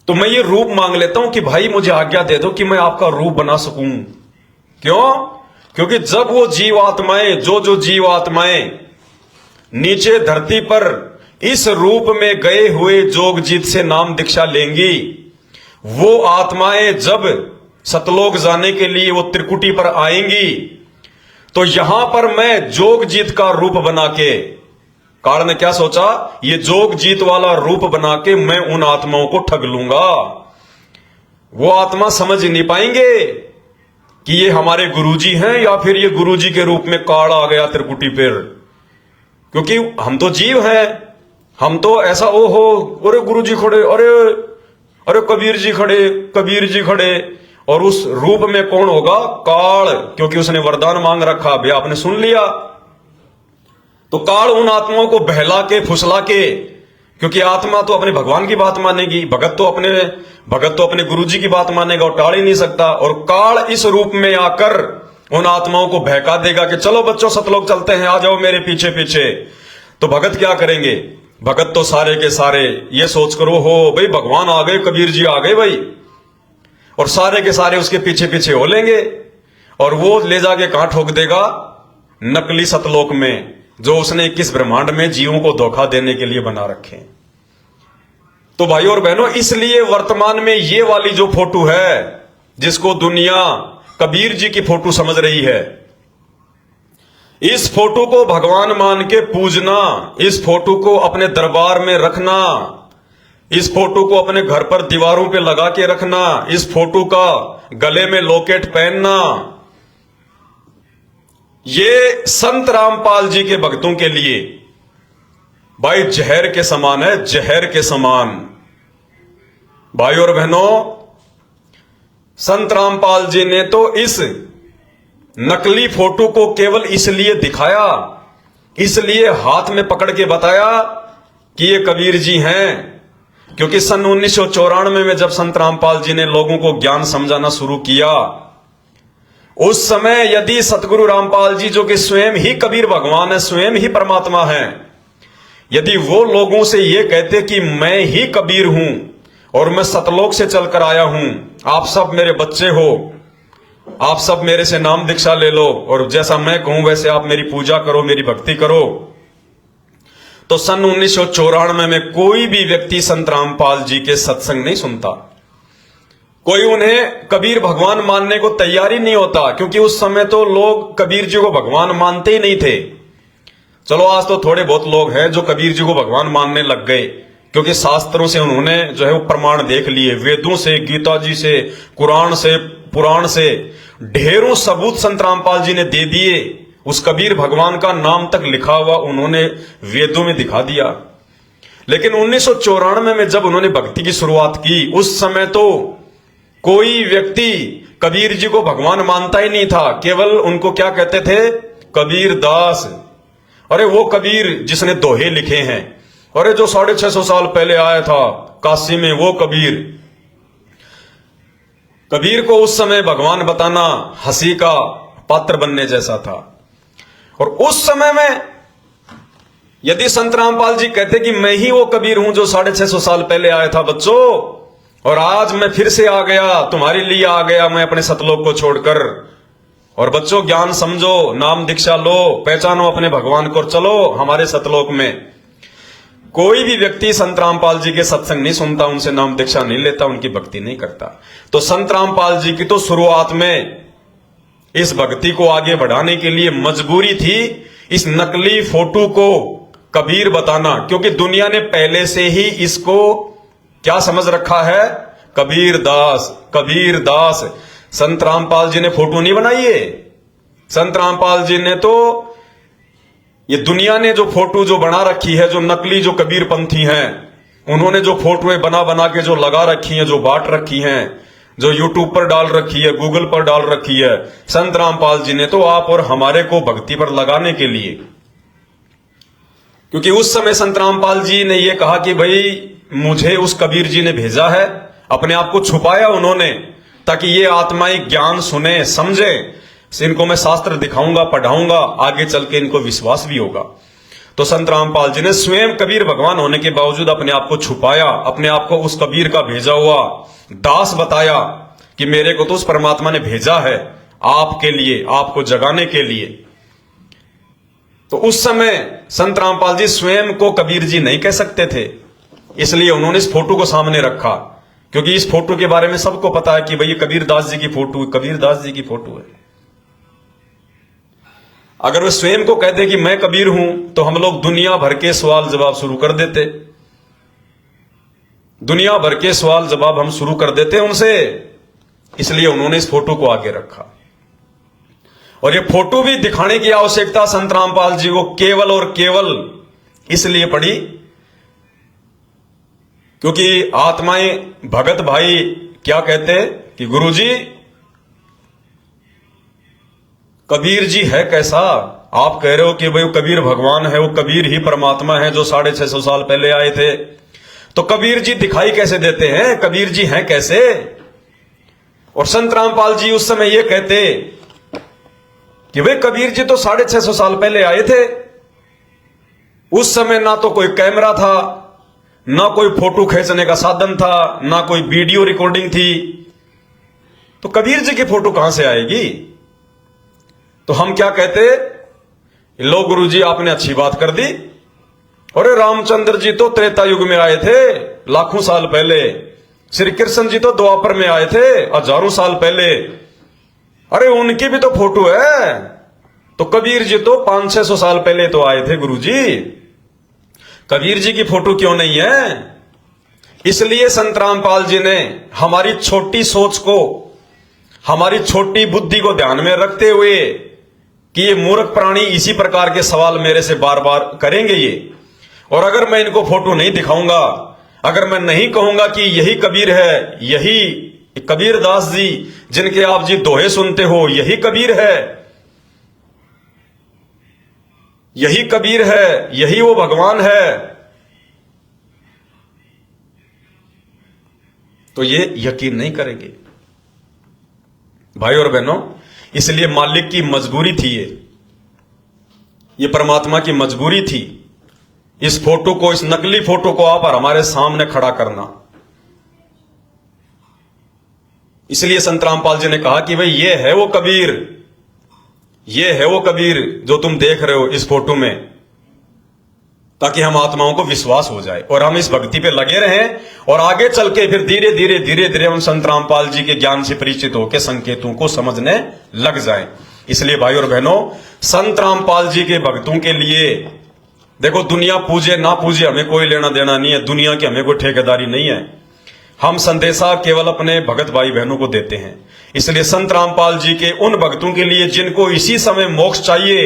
तो मैं ये रूप मांग लेता हूं कि भाई मुझे आज्ञा दे दो कि मैं आपका रूप बना सकूं। क्यों? क्योंकि जब वो जीवात्माएं, जो जीवात्माएं नीचे धरती पर इस रूप में गए हुए जोगजीत से नाम दीक्षा लेंगी, वो आत्माएं जब सतलोक जाने के लिए वो त्रिकुटी पर आएंगी, तो यहां पर मैं जोगजीत का रूप बना के, काल ने क्या सोचा, ये जोगजीत वाला रूप बना के मैं उन आत्माओं को ठग लूंगा। वो आत्मा समझ नहीं पाएंगे कि ये हमारे गुरुजी हैं या फिर ये गुरुजी के रूप में काल आ गया त्रिकुटी पर, क्योंकि हम तो जीव हैं। हम तो ऐसा ओहो, अरे गुरुजी खड़े, अरे कबीर जी खड़े, कबीर जी खड़े, और उस रूप में कौन होगा, काल, क्योंकि उसने वरदान मांग रखा, भैया आपने सुन लिया। तो काल उन आत्माओं को बहला के फुसला के, क्योंकि आत्मा तो अपने भगवान की बात मानेगी, भगत तो अपने गुरुजी की बात मानेगा और टाल ही नहीं सकता। और काल इस रूप में आकर उन आत्माओं को बहका देगा कि चलो बच्चों सतलोक चलते हैं, आ जाओ मेरे पीछे पीछे। तो भगत क्या करेंगे, भगत तो सारे के सारे ये सोच करो हो भाई भगवान आ गए, कबीर जी आ गए भाई, और सारे के सारे उसके पीछे पीछे हो लेंगे और वो ले जाके कहां ठोक देगा, नकली सतलोक में, जो उसने 21 ब्रह्मांड में जीवों को धोखा देने के लिए बना रखे। तो भाई और बहनों, इसलिए वर्तमान में ये वाली जो फोटो है, जिसको दुनिया कबीर जी की फोटो समझ रही है, इस फोटो को भगवान मान के पूजना, इस फोटो को अपने दरबार में रखना, इस फोटो को अपने घर पर दीवारों पे लगा के रखना, इस फोटो का गले में लॉकेट पहनना, ये संत रामपाल जी के भक्तों के लिए भाई जहर के समान है, जहर के समान। भाई और बहनों, संत रामपाल जी ने तो इस नकली फोटो को केवल इसलिए दिखाया, इसलिए हाथ में पकड़ के बताया कि ये कबीर जी हैं, क्योंकि सन 1994 में जब संत रामपाल जी ने लोगों को ज्ञान समझाना शुरू किया, उस समय यदि सतगुरु रामपाल जी, जो कि स्वयं ही कबीर भगवान है, स्वयं ही परमात्मा है, यदि वो लोगों से ये कहते कि मैं ही कबीर हूं और मैं सतलोक से चलकर आया हूं, आप सब मेरे बच्चे हो, आप सब मेरे से नाम दीक्षा ले लो और जैसा मैं कहूं वैसे आप मेरी पूजा करो, मेरी भक्ति करो, तो सन 1994 में कोई भी व्यक्ति संत रामपाल जी के सत्संग नहीं सुनता। कोई उन्हें कबीर भगवान मानने को तैयार ही नहीं होता, क्योंकि उस समय तो लोग कबीर जी को भगवान मानते ही नहीं थे। चलो आज तो थोड़े बहुत लोग हैं जो कबीर जी को भगवान मानने लग गए, क्योंकि शास्त्रों से उन्होंने जो है वो प्रमाण देख लिए, वेदों से, गीता जी से, कुरान से, पुराण से ढेरों सबूत संत रामपाल जी ने दे दिए। उस कबीर भगवान का नाम तक लिखा हुआ उन्होंने वेदों में दिखा दिया। लेकिन 1994 में जब उन्होंने भक्ति की शुरुआत की, उस समय तो कोई व्यक्ति कबीर जी को भगवान मानता ही नहीं था, केवल उनको क्या कहते थे, कबीर दास। अरे वो कबीर जिसने दोहे लिखे हैं, अरे जो 650 साल पहले आया था काशी में, वो कबीर। कबीर को उस समय भगवान बताना हंसी का पात्र बनने जैसा था। और उस समय में यदि संत रामपाल जी कहते कि मैं ही वो कबीर हूं जो 650 साल पहले आया था बच्चों, और आज मैं फिर से आ गया, तुम्हारे लिए आ गया मैं अपने सतलोक को छोड़कर, और बच्चों ज्ञान समझो, नाम दीक्षा लो, पहचानो अपने भगवान को, चलो हमारे सतलोक में। कोई भी व्यक्ति संत रामपाल जी के सत्संग नहीं सुनता, उनसे नाम दीक्षा नहीं लेता, उनकी भक्ति नहीं करता। तो संत रामपाल जी की तो शुरुआत में इस भक्ति को आगे बढ़ाने के लिए मजबूरी थी इस नकली फोटो को कबीर बताना, क्योंकि दुनिया ने पहले से ही इसको क्या समझ रखा है, कबीर दास कबीर दास। संत रामपाल जी ने फोटो नहीं बनाई है, संत रामपाल जी ने तो ये दुनिया ने जो फोटो जो बना रखी है, जो नकली जो कबीर पंथी हैं, उन्होंने जो फोटोएं बना बना के जो लगा रखी हैं, जो बांट रखी हैं, जो यूट्यूब पर डाल रखी है, गूगल पर डाल रखी है, संत रामपाल जी ने तो आप और हमारे को भक्ति पर लगाने के लिए, क्योंकि उस समय संत रामपाल जी ने यह कहा कि भाई मुझे उस कबीर जी ने भेजा है, अपने आप को छुपाया उन्होंने, ताकि ये आत्माएं ज्ञान सुने समझे, इनको मैं शास्त्र दिखाऊंगा पढ़ाऊंगा, आगे चल के इनको विश्वास भी होगा। तो संत रामपाल जी ने स्वयं कबीर भगवान होने के बावजूद अपने आप को छुपाया, अपने आप को उस कबीर का भेजा हुआ दास बताया कि मेरे को तो उस परमात्मा ने भेजा है आपके लिए, आपको जगाने के लिए। तो उस समय संत रामपाल जी स्वयं को कबीर जी नहीं कह सकते थे, इसलिए उन्होंने इस फोटो को सामने रखा, क्योंकि इस फोटो के बारे में सबको पता है कि भाई ये कबीर दास जी की फोटो, कबीर दास जी की फोटो है। अगर वे स्वयं को कहते कि मैं कबीर हूं, तो हम लोग दुनिया भर के सवाल जवाब शुरू कर देते, दुनिया भर के सवाल जवाब हम शुरू कर देते उनसे, इसलिए उन्होंने इस फोटो को आगे रखा। और ये फोटो भी दिखाने की आवश्यकता संत रामपाल जी को केवल और केवल इसलिए पड़ी क्योंकि आत्माएं भगत भाई क्या कहते कि गुरुजी कबीर जी है कैसा, आप कह रहे हो कि भाई वो कबीर भगवान है, वो कबीर ही परमात्मा है जो 650 साल पहले आए थे, तो कबीर जी दिखाई कैसे देते हैं, कबीर जी हैं कैसे। और संत रामपाल जी उस समय ये कहते कि भाई कबीर जी तो 650 साल पहले आए थे, उस समय ना तो कोई कैमरा था, ना कोई फोटो खींचने का साधन था, ना कोई वीडियो रिकॉर्डिंग थी, तो कबीर जी की फोटो कहां से आएगी। तो हम क्या कहते, लो गुरुजी आपने अच्छी बात कर दी, अरे रामचंद्र जी तो त्रेता युग में आए थे लाखों साल पहले, श्री कृष्ण जी तो द्वापर में आए थे हजारों साल पहले, अरे उनकी भी तो फोटो है, तो कबीर जी तो 500-600 साल पहले तो आए थे गुरुजी, कबीर जी की फोटो क्यों नहीं है। इसलिए संत रामपाल जी ने हमारी छोटी सोच को, हमारी छोटी बुद्धि को ध्यान में रखते हुए कि ये मूर्ख प्राणी इसी प्रकार के सवाल मेरे से बार बार करेंगे ये, और अगर मैं इनको फोटो नहीं दिखाऊंगा, अगर मैं नहीं कहूंगा कि यही कबीर है, यही कबीर दास जी जिनके आप जी दोहे सुनते हो, यही कबीर है, यही कबीर है, यही वो भगवान है, तो ये यकीन नहीं करेंगे भाई और बहनों। इसलिए मालिक की मजबूरी थी, ये परमात्मा की मजबूरी थी इस फोटो को, इस नकली फोटो को आप और हमारे सामने खड़ा करना। इसलिए संत रामपाल जी ने कहा कि भाई ये है वो कबीर, ये है वो कबीर जो तुम देख रहे हो इस फोटो में, ताकि हम आत्माओं को विश्वास हो जाए और हम इस भक्ति पे लगे रहें, और आगे चल के फिर धीरे धीरे धीरे धीरे हम संत रामपाल जी के ज्ञान से परिचित होकर संकेतों को समझने लग जाएं। इसलिए भाई और बहनों, संत रामपाल जी के भक्तों के लिए देखो, दुनिया पूजे ना पूजे हमें कोई लेना देना नहीं है, दुनिया की हमें कोई ठेकेदारी नहीं है, हम संदेशा केवल अपने भगत भाई बहनों को देते हैं। इसलिए संत रामपाल जी के उन भक्तों के लिए जिनको इसी समय मोक्ष चाहिए,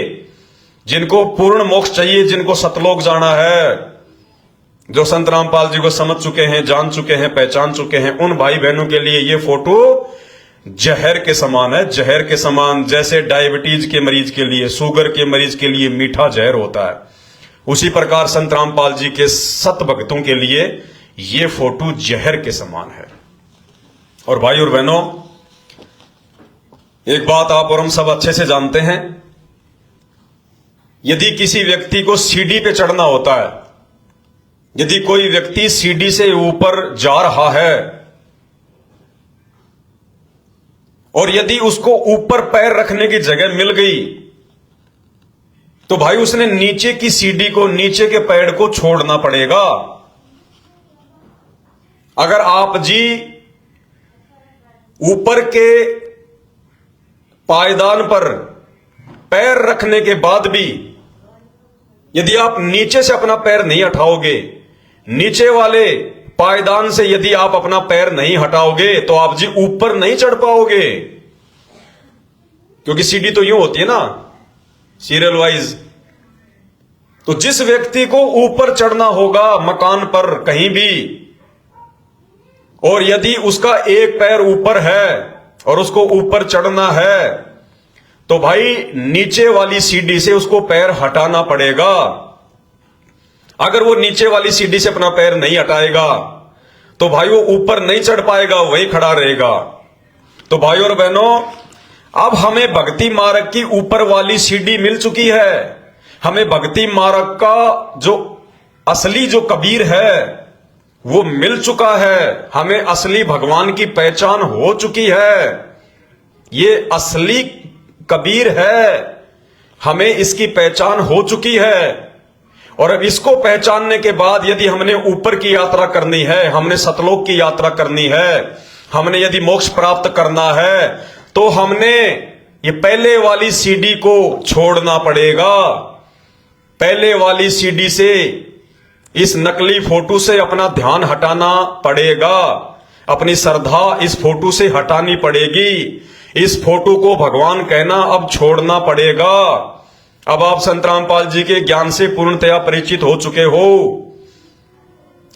जिनको पूर्ण मोक्ष चाहिए, जिनको सतलोक जाना है, जो संत रामपाल जी को समझ चुके हैं, जान चुके हैं, पहचान चुके हैं, उन भाई बहनों के लिए ये फोटो जहर के समान है, जहर के समान। जैसे डायबिटीज के मरीज के लिए, शुगर के मरीज के लिए मीठा जहर होता है, उसी प्रकार संत रामपाल जी के सत भक्तों के लिए ये फोटो जहर के समान है। और भाई और बहनों, एक बात आप और हम सब अच्छे से जानते हैं, यदि किसी व्यक्ति को सीढ़ी पे चढ़ना होता है, यदि कोई व्यक्ति सीढ़ी से ऊपर जा रहा है और यदि उसको ऊपर पैर रखने की जगह मिल गई, तो भाई उसने नीचे की सीढ़ी को, नीचे के पैर को छोड़ना पड़ेगा। अगर आप जी ऊपर के पायदान पर पैर रखने के बाद भी यदि आप नीचे से अपना पैर नहीं हटाओगे, नीचे वाले पायदान से यदि आप अपना पैर नहीं हटाओगे तो आप जी ऊपर नहीं चढ़ पाओगे, क्योंकि सीढ़ी तो यूं होती है ना, सीरियल वाइज। तो जिस व्यक्ति को ऊपर चढ़ना होगा मकान पर कहीं भी, और यदि उसका एक पैर ऊपर है और उसको ऊपर चढ़ना है, तो भाई नीचे वाली सीढ़ी से उसको पैर हटाना पड़ेगा। अगर वो नीचे वाली सीढ़ी से अपना पैर नहीं हटाएगा तो भाई वो ऊपर नहीं चढ़ पाएगा, वही खड़ा रहेगा। तो भाई और बहनों, अब हमें भक्ति मार्ग की ऊपर वाली सीढ़ी मिल चुकी है। हमें भक्ति मार्ग का जो असली जो कबीर है वो मिल चुका है। हमें असली भगवान की पहचान हो चुकी है। ये असली कबीर है, हमें इसकी पहचान हो चुकी है। और अब इसको पहचानने के बाद यदि हमने ऊपर की यात्रा करनी है, हमने सतलोक की यात्रा करनी है, हमने यदि मोक्ष प्राप्त करना है, तो हमने ये पहले वाली सीढ़ी को छोड़ना पड़ेगा। पहले वाली सीढ़ी से, इस नकली फोटो से अपना ध्यान हटाना पड़ेगा। अपनी श्रद्धा इस फोटो से हटानी पड़ेगी। इस फोटो को भगवान कहना अब छोड़ना पड़ेगा। अब आप संत रामपाल जी के ज्ञान से पूर्णतया परिचित हो चुके हो।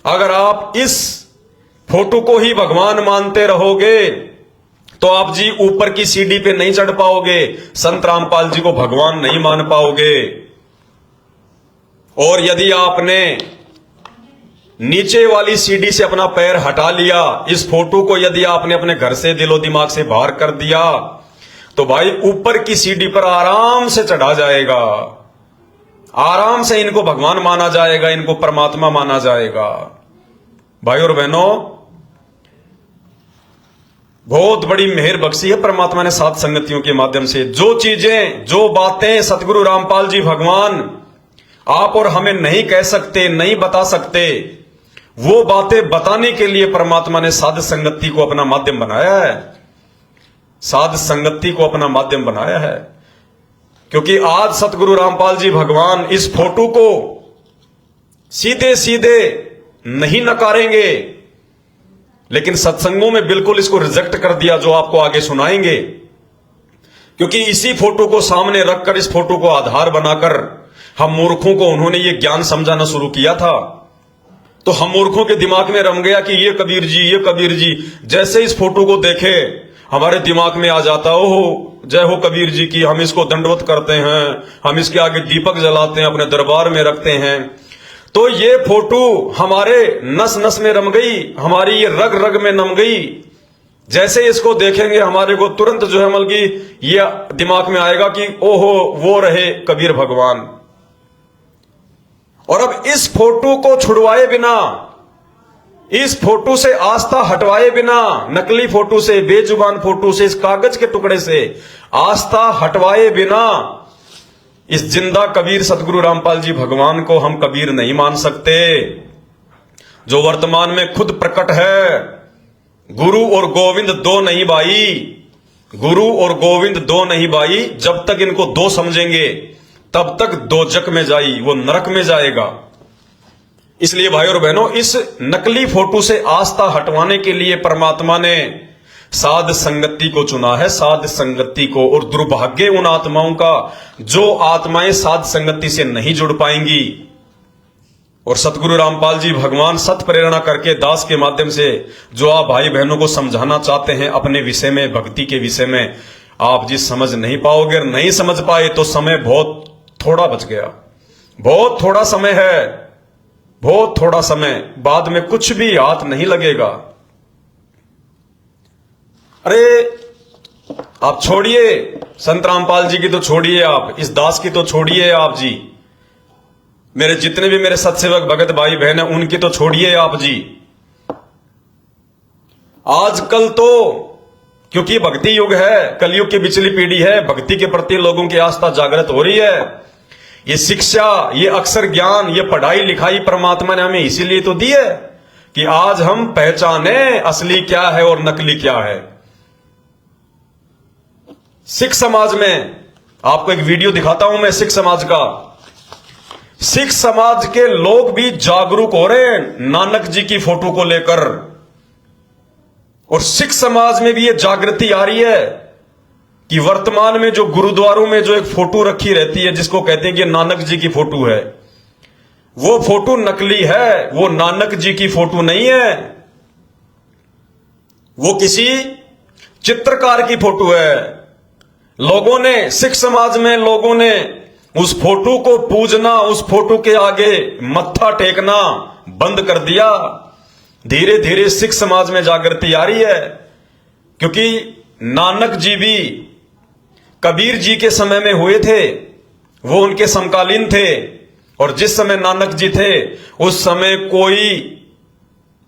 अगर आप इस फोटो को ही भगवान मानते रहोगे तो आप जी ऊपर की सीढ़ी पे नहीं चढ़ पाओगे, संत रामपाल जी को भगवान नहीं मान पाओगे। और यदि आपने नीचे वाली सीढ़ी से अपना पैर हटा लिया, इस फोटो को यदि आपने अपने घर से दिलो दिमाग से बाहर कर दिया, तो भाई ऊपर की सीढ़ी पर आराम से चढ़ा जाएगा। आराम से इनको भगवान माना जाएगा, इनको परमात्मा माना जाएगा। भाई और बहनों, बहुत बड़ी मेहर बख्शी है परमात्मा ने सात संगतियों के माध्यम से। जो चीजें, जो बातें सतगुरु रामपाल जी भगवान आप और हमें नहीं कह सकते, नहीं बता सकते, वो बातें बताने के लिए परमात्मा ने साध संगति को अपना माध्यम बनाया है। साध संगति को अपना माध्यम बनाया है, क्योंकि आज सतगुरु रामपाल जी भगवान इस फोटो को सीधे सीधे नहीं नकारेंगे, लेकिन सत्संगों में बिल्कुल इसको रिजेक्ट कर दिया, जो आपको आगे सुनाएंगे। क्योंकि इसी फोटो को सामने रखकर, इस फोटो को आधार बनाकर हम मूर्खों को उन्होंने ये ज्ञान समझाना शुरू किया था। तो हम मूर्खों के दिमाग में रम गया कि ये कबीर जी, ये कबीर जी। जैसे इस फोटो को देखे हमारे दिमाग में आ जाता, ओहो जय हो कबीर जी की, हम इसको दंडवत करते हैं, हम इसके आगे दीपक जलाते हैं, अपने दरबार में रखते हैं। तो ये फोटो हमारे नस नस में रम गई, हमारी ये रग रग में नम गई। जैसे इसको देखेंगे हमारे को तुरंत जो है बल्कि ये दिमाग में आएगा कि ओहो वो रहे कबीर भगवान। और अब इस फोटो को छुड़वाए बिना, इस फोटो से आस्था हटवाए बिना, नकली फोटो से, बेजुबान फोटो से, इस कागज के टुकड़े से आस्था हटवाए बिना इस जिंदा कबीर सतगुरु रामपाल जी भगवान को हम कबीर नहीं मान सकते, जो वर्तमान में खुद प्रकट है। गुरु और गोविंद दो नहीं भाई, गुरु और गोविंद दो नहीं भाई। जब तक इनको दो समझेंगे तब तक दोजक में जाई, वो नरक में जाएगा। इसलिए भाई और बहनों, इस नकली फोटो से आस्था हटवाने के लिए परमात्मा ने साध संगति को चुना है, साध संगति को। और दुर्भाग्य उन आत्माओं का जो आत्माएं साध संगति से नहीं जुड़ पाएंगी। और सतगुरु रामपाल जी भगवान सत प्रेरणा करके दास के माध्यम से जो आप भाई बहनों को समझाना चाहते हैं अपने विषय में, भक्ति के विषय में, आप जी समझ नहीं पाओगे। नहीं समझ पाए तो समय बहुत थोड़ा बच गया, बहुत थोड़ा समय है, बहुत थोड़ा समय, बाद में कुछ भी हाथ नहीं लगेगा। अरे आप छोड़िए संत रामपाल जी की तो छोड़िए, आप इस दास की तो छोड़िए आप जी, मेरे जितने भी मेरे सत्सेवक भगत भाई बहन हैं उनकी तो छोड़िए आप जी। आजकल तो क्योंकि भक्ति युग है, कलयुग की पिछली पीढ़ी है, भक्ति के प्रति लोगों की आस्था जागृत हो रही है। ये शिक्षा, ये अक्षर ज्ञान, ये पढ़ाई लिखाई परमात्मा ने हमें इसीलिए तो दी है कि आज हम पहचाने असली क्या है और नकली क्या है। सिख समाज में आपको एक वीडियो दिखाता हूं मैं, सिख समाज का। सिख समाज के लोग भी जागरूक हो रहे हैं नानक जी की फोटो को लेकर, और सिख समाज में भी ये जागृति आ रही है कि वर्तमान में जो गुरुद्वारों में जो एक फोटो रखी रहती है जिसको कहते हैं कि नानक जी की फोटो है, वो फोटो नकली है, वो नानक जी की फोटो नहीं है, वो किसी चित्रकार की फोटो है। लोगों ने, सिख समाज में लोगों ने उस फोटो को पूजना, उस फोटो के आगे मत्था टेकना बंद कर दिया। धीरे धीरे सिख समाज में जागृति आ रही है, क्योंकि नानक जी भी कबीर जी के समय में हुए थे, वो उनके समकालीन थे, और जिस समय नानक जी थे उस समय कोई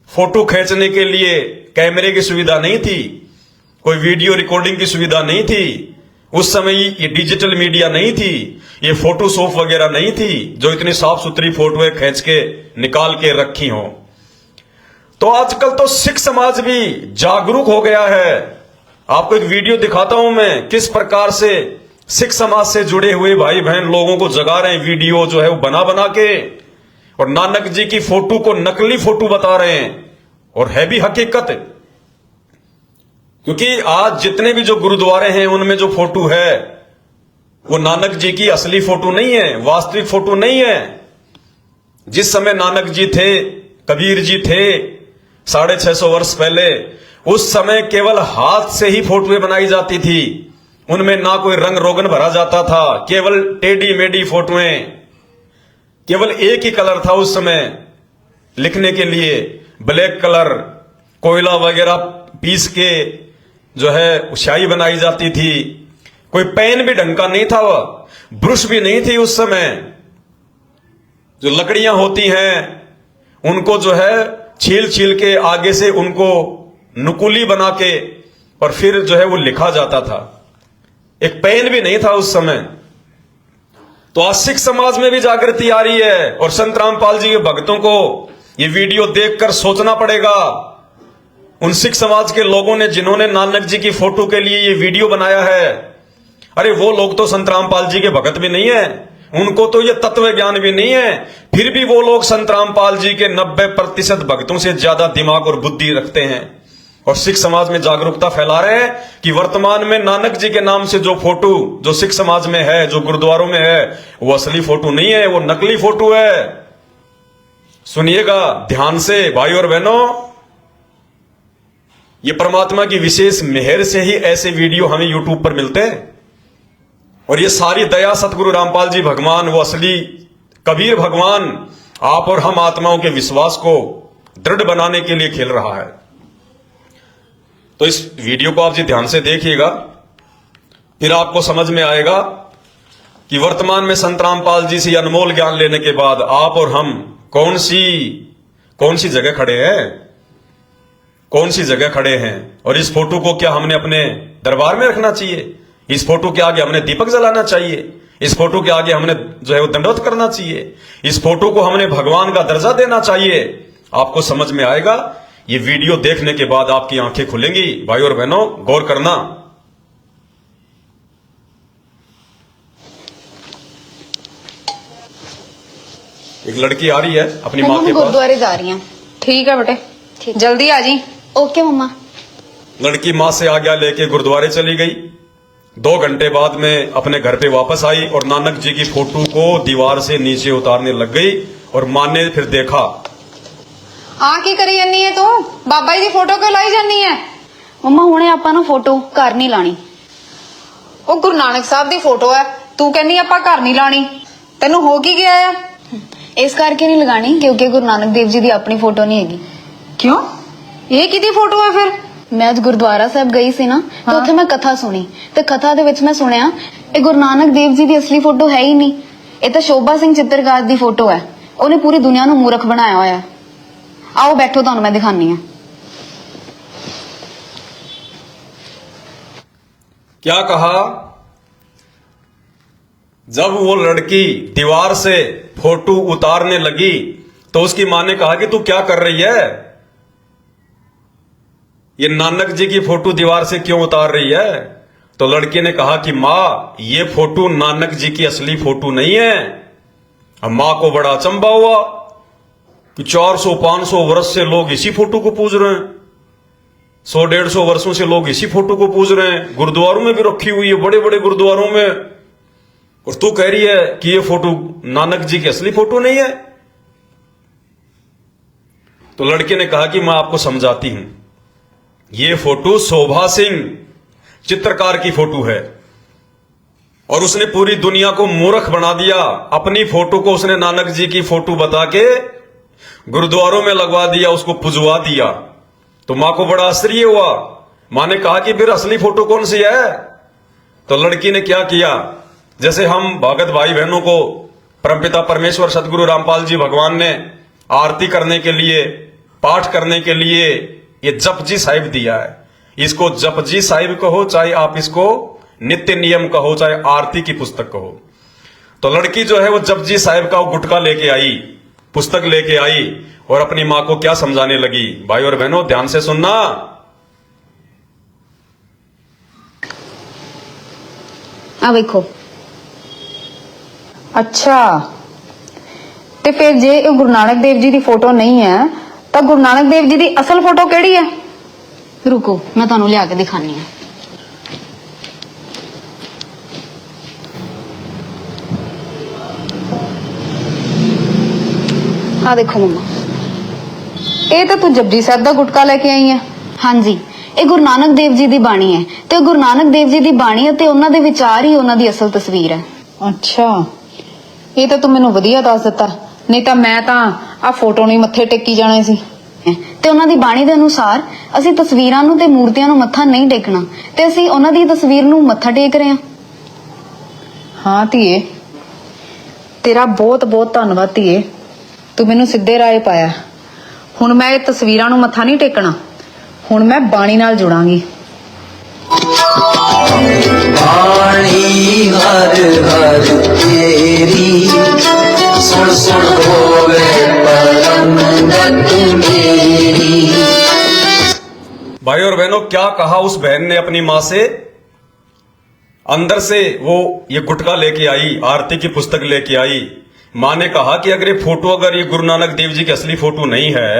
फोटो खींचने के लिए कैमरे की सुविधा नहीं थी, कोई वीडियो रिकॉर्डिंग की सुविधा नहीं थी, उस समय ये डिजिटल मीडिया नहीं थी, ये फोटोशॉप वगैरह नहीं थी जो इतनी साफ सुथरी फोटोएं खींच के निकाल के रखी हो। तो आजकल तो सिख समाज भी जागरूक हो गया है। आपको एक वीडियो दिखाता हूं मैं, किस प्रकार से सिख समाज से जुड़े हुए भाई बहन लोगों को जगा रहे हैं, वीडियो जो है वो बना बना के, और नानक जी की फोटो को नकली फोटो बता रहे हैं, और है भी हकीकत। क्योंकि आज जितने भी जो गुरुद्वारे हैं उनमें जो फोटो है वो नानक जी की असली फोटो नहीं है, वास्तविक फोटो नहीं है। जिस समय नानक जी थे, कबीर जी थे 650 वर्ष पहले, उस समय केवल हाथ से ही फोटोएं बनाई जाती थी, उनमें ना कोई रंग रोगन भरा जाता था, केवल टेढ़ी मेढ़ी फोटोएं, केवल एक ही कलर था उस समय लिखने के लिए, ब्लैक कलर, कोयला वगैरह पीस के जो है स्याही बनाई जाती थी, कोई पेन भी ढंग का नहीं था, वह ब्रश भी नहीं थी उस समय। जो लकड़ियां होती हैं उनको जो है छील छील के आगे से उनको नुकुली बना के और फिर जो है वो लिखा जाता था, एक पेन भी नहीं था उस समय। तो आज सिख समाज में भी जागृति आ रही है, और संत रामपाल जी के भक्तों को ये वीडियो देखकर सोचना पड़ेगा, उन सिख समाज के लोगों ने जिन्होंने नानक जी की फोटो के लिए ये वीडियो बनाया है, अरे वो लोग तो संत रामपाल जी के भगत भी नहीं है, उनको तो ये तत्व ज्ञान भी नहीं है, फिर भी वो लोग संत रामपाल जी के 90% भक्तों से ज्यादा दिमाग और बुद्धि रखते हैं, और सिख समाज में जागरूकता फैला रहे हैं कि वर्तमान में नानक जी के नाम से जो फोटो जो सिख समाज में है, जो गुरुद्वारों में है, वो असली फोटो नहीं है, वो नकली फोटो है। सुनिएगा ध्यान से भाई और बहनों, ये परमात्मा की विशेष मेहर से ही ऐसे वीडियो हमें यूट्यूब पर मिलते हैं, और ये सारी दया सतगुरु रामपाल जी भगवान, वो असली कबीर भगवान आप और हम आत्माओं के विश्वास को दृढ़ बनाने के लिए खेल रहा है। तो इस वीडियो को आप जी ध्यान से देखिएगा, फिर आपको समझ में आएगा कि वर्तमान में संत रामपाल जी से अनमोल ज्ञान लेने के बाद आप और हम कौन सी जगह खड़े हैं, कौन सी जगह खड़े हैं। और इस फोटो को क्या हमने अपने दरबार में रखना चाहिए, इस फोटो के आगे हमने दीपक जलाना चाहिए, इस फोटो के आगे हमने जो है वो दंडवत करना चाहिए, इस फोटो को हमने भगवान का दर्जा देना चाहिए। आपको समझ में आएगा, ये वीडियो देखने के बाद आपकी आंखें खुलेंगी। भाई और बहनों गौर करना। एक लड़की आ रही है अपनी माँ के पास, गुरुद्वारे जा रही हैं। ठीक है बेटे, ठीक। जल्दी आ जी। ओके मम्मा। लड़की माँ से आज्ञा लेके गुरुद्वारे चली गई। 2 घंटे बाद में अपने घर पे वापस आई और नानक जी की फोटो को दीवार से नीचे उतारने लग गई, और माँ ने फिर देखा। आ की करी जानी है तू, बाबा जी की फोटो क्यों लाई जानी है? मम्मा हुणे ਆਪਾਂ ਨਾ फोटो घर नहीं लानी। ਉਹ ਗੁਰੂ ਨਾਨਕ ਸਾਹਿਬ ਦੀ ਫੋਟੋ ਹੈ, ਤੂੰ ਕਹਿੰਨੀ ਆਪਾਂ ਘਰ ਨਹੀਂ ਲਾਣੀ, ਤੈਨੂੰ ਹੋ ਕੀ ਗਿਆ ਆ? इस करके नहीं लगानी क्योंकि गुरु नानक देव जी की अपनी फोटो नहीं हैगी। ਕਿਉਂ? ਇਹ ਕਿਹਦੀ ਫੋਟੋ ਹੈ ਫਿਰ? मैं अज गुरुद्वारा साहब गई सी ना, तो उत्थे मैं कथा सुनी, तो कथा दे विच मैं सुनिया ये गुरु नानक देव जी की असली फोटो है ही नहीं, ये तो शोभा सिंह चित्रकार की फोटो है, उन्हें पूरी दुनिया नूं मूर्ख बनाया होया। आओ बैठो, तुहानूं मैं दिखानी है। क्या कहा? जब वो लड़की दीवार से फोटो उतारने लगी तो उसकी मां ने कहा कि तू क्या कर रही है, ये नानक जी की फोटो दीवार से क्यों उतार रही है? तो लड़की ने कहा कि मां, ये फोटो नानक जी की असली फोटो नहीं है, अब मां को बड़ा अचंभा हुआ कि 400-500 वर्ष से लोग इसी फोटो को पूज रहे हैं, 100-150 वर्षों से लोग इसी फोटो को पूज रहे हैं, गुरुद्वारों में भी रखी हुई है, बड़े बड़े गुरुद्वारों में, और तू कह रही है कि ये फोटो नानक जी की असली फोटो नहीं है। तो लड़के ने कहा कि मैं आपको समझाती हूं, ये फोटो शोभा सिंह चित्रकार की फोटो है और उसने पूरी दुनिया को मूर्ख बना दिया। अपनी फोटो को उसने नानक जी की फोटो बता के गुरुद्वारों में लगवा दिया, उसको पुजवा दिया। तो मां को बड़ा आश्चर्य हुआ। मां ने कहा कि फिर असली फोटो कौन सी है? तो लड़की ने क्या किया, जैसे हम भगत भाई बहनों को परमपिता परमेश्वर सदगुरु रामपाल जी भगवान ने आरती करने के लिए, पाठ करने के लिए ये जपजी साहिब दिया है। इसको जपजी साहिब कहो, चाहे आप इसको नित्य नियम कहो, चाहे आरती की पुस्तक कहो। तो लड़की जो है वो जपजी साहिब का वो गुटका लेके आई, पुस्तक लेके आई और अपनी मां को क्या समझाने लगी। भाई और बहनों ध्यान से सुनना। आ देखो। अच्छा, ਤੇ ਫਿਰ ਜੇ ਇਹ ਗੁਰੂ ਨਾਨਕ ਦੇਵ ਜੀ ਦੀ ਫੋਟੋ ਨਹੀਂ ਹੈ ਤਾਂ ਗੁਰੂ ਨਾਨਕ ਦੇਵ ਜੀ ਦੀ ਅਸਲ ਫੋਟੋ ਕਿਹੜੀ ਹੈ? रुको, मैं ਤੁਹਾਨੂੰ ਲਿਆ ਕੇ ਦਿਖਾਨੀ ਆ। ਆ ਦੇਖੋ ਮੰਮਾ, ਇਹ ਤਾਂ ਤੂੰ ਜਪਜੀ ਸਾਹਿਬ ਦਾ ਗੁਟਕਾ ਲੈ ਕੇ ਆਈ ਹੈ। ਹਾਂਜੀ, ਇਹ ਗੁਰੂ ਨਾਨਕ ਦੇਵ ਜੀ ਦੀ ਬਾਣੀ ਹੈ ਤੇ ਗੁਰੂ ਨਾਨਕ ਦੇਵ ਜੀ ਦੀ ਬਾਣੀ ਅਤੇ ਉਹਨਾਂ ਦੇ ਵਿਚਾਰ ਹੀ ਉਹਨਾਂ ਦੀ ਅਸਲ ਤਸਵੀਰ ਹੈ। ਅੱਛਾ, ਇਹ ਤਾਂ ਤੂੰ ਮੈਨੂੰ ਵਧੀਆ ਦੱਸ ਦਿੱਤਾ, ਨਹੀਂ ਤਾਂ ਮੈਂ ਤਾਂ ਆ ਫੋਟੋ ਨੂੰ ਹੀ ਮੱਥੇ ਟੇਕੀ ਜਾਣਾ ਸੀ। ਤੇ ਉਹਨਾਂ ਦੀ ਬਾਣੀ ਦੇ ਅਨੁਸਾਰ ਅਸੀਂ ਤਸਵੀਰਾਂ ਨੂੰ ਤੇ ਮੂਰਤੀਆਂ ਨੂੰ ਮੱਥਾ ਨਹੀਂ ਟੇਕਣਾ ਤੇ ਅਸੀਂ ਉਹਨਾਂ ਦੀ ਤਸਵੀਰ ਨੂੰ ਮੱਥਾ ਟੇਕ ਰਹੇ ਹਾਂ। ਹਾਂ ਧੀਏ, ਤੇਰਾ ਬਹੁਤ ਬਹੁਤ ਧੰਨਵਾਦ ਧੀਏ, ਤੂੰ ਮੈਨੂੰ ਸਿੱਧੇ ਰਾਹ ਪਾਇਆ। ਹੁਣ ਮੈਂ ਇਹ ਤਸਵੀਰਾਂ ਨੂੰ ਮੱਥਾ ਨਹੀਂ ਟੇਕਣਾ, ਹੁਣ ਮੈਂ ਬਾਣੀ ਨਾਲ ਜੁੜਾਂਗੀ। बाणी हर हर तेरी सुन सुन होवे परम गत मेरी। भाई और बहनों क्या कहा उस बहन ने अपनी मां से? अंदर से वो ये गुटका लेके आई, आरती की पुस्तक लेके आई। मां ने कहा कि अगर ये फोटो, अगर ये गुरु नानक देव जी की असली फोटो नहीं है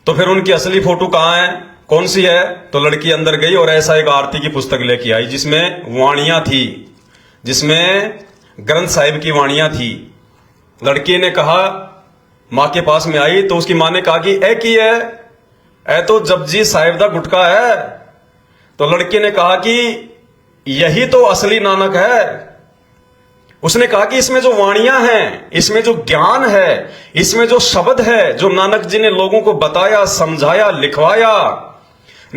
तो फिर उनकी असली फोटो कहां है, कौन सी है? तो लड़की अंदर गई और ऐसा एक आरती की पुस्तक लेके आई जिसमें वाणियां थी, जिसमें ग्रंथ साहिब की वाणियां थी। लड़की ने कहा, मां के पास में आई तो उसकी मां ने कहा कि ए की है, ए तो जपजी साहिब दा गुटका है। तो लड़की ने कहा कि यही तो असली नानक है। उसने कहा कि इसमें जो वाणियां हैं, इसमें जो ज्ञान है, इसमें जो शब्द है, जो नानक जी ने लोगों को बताया, समझाया, लिखवाया,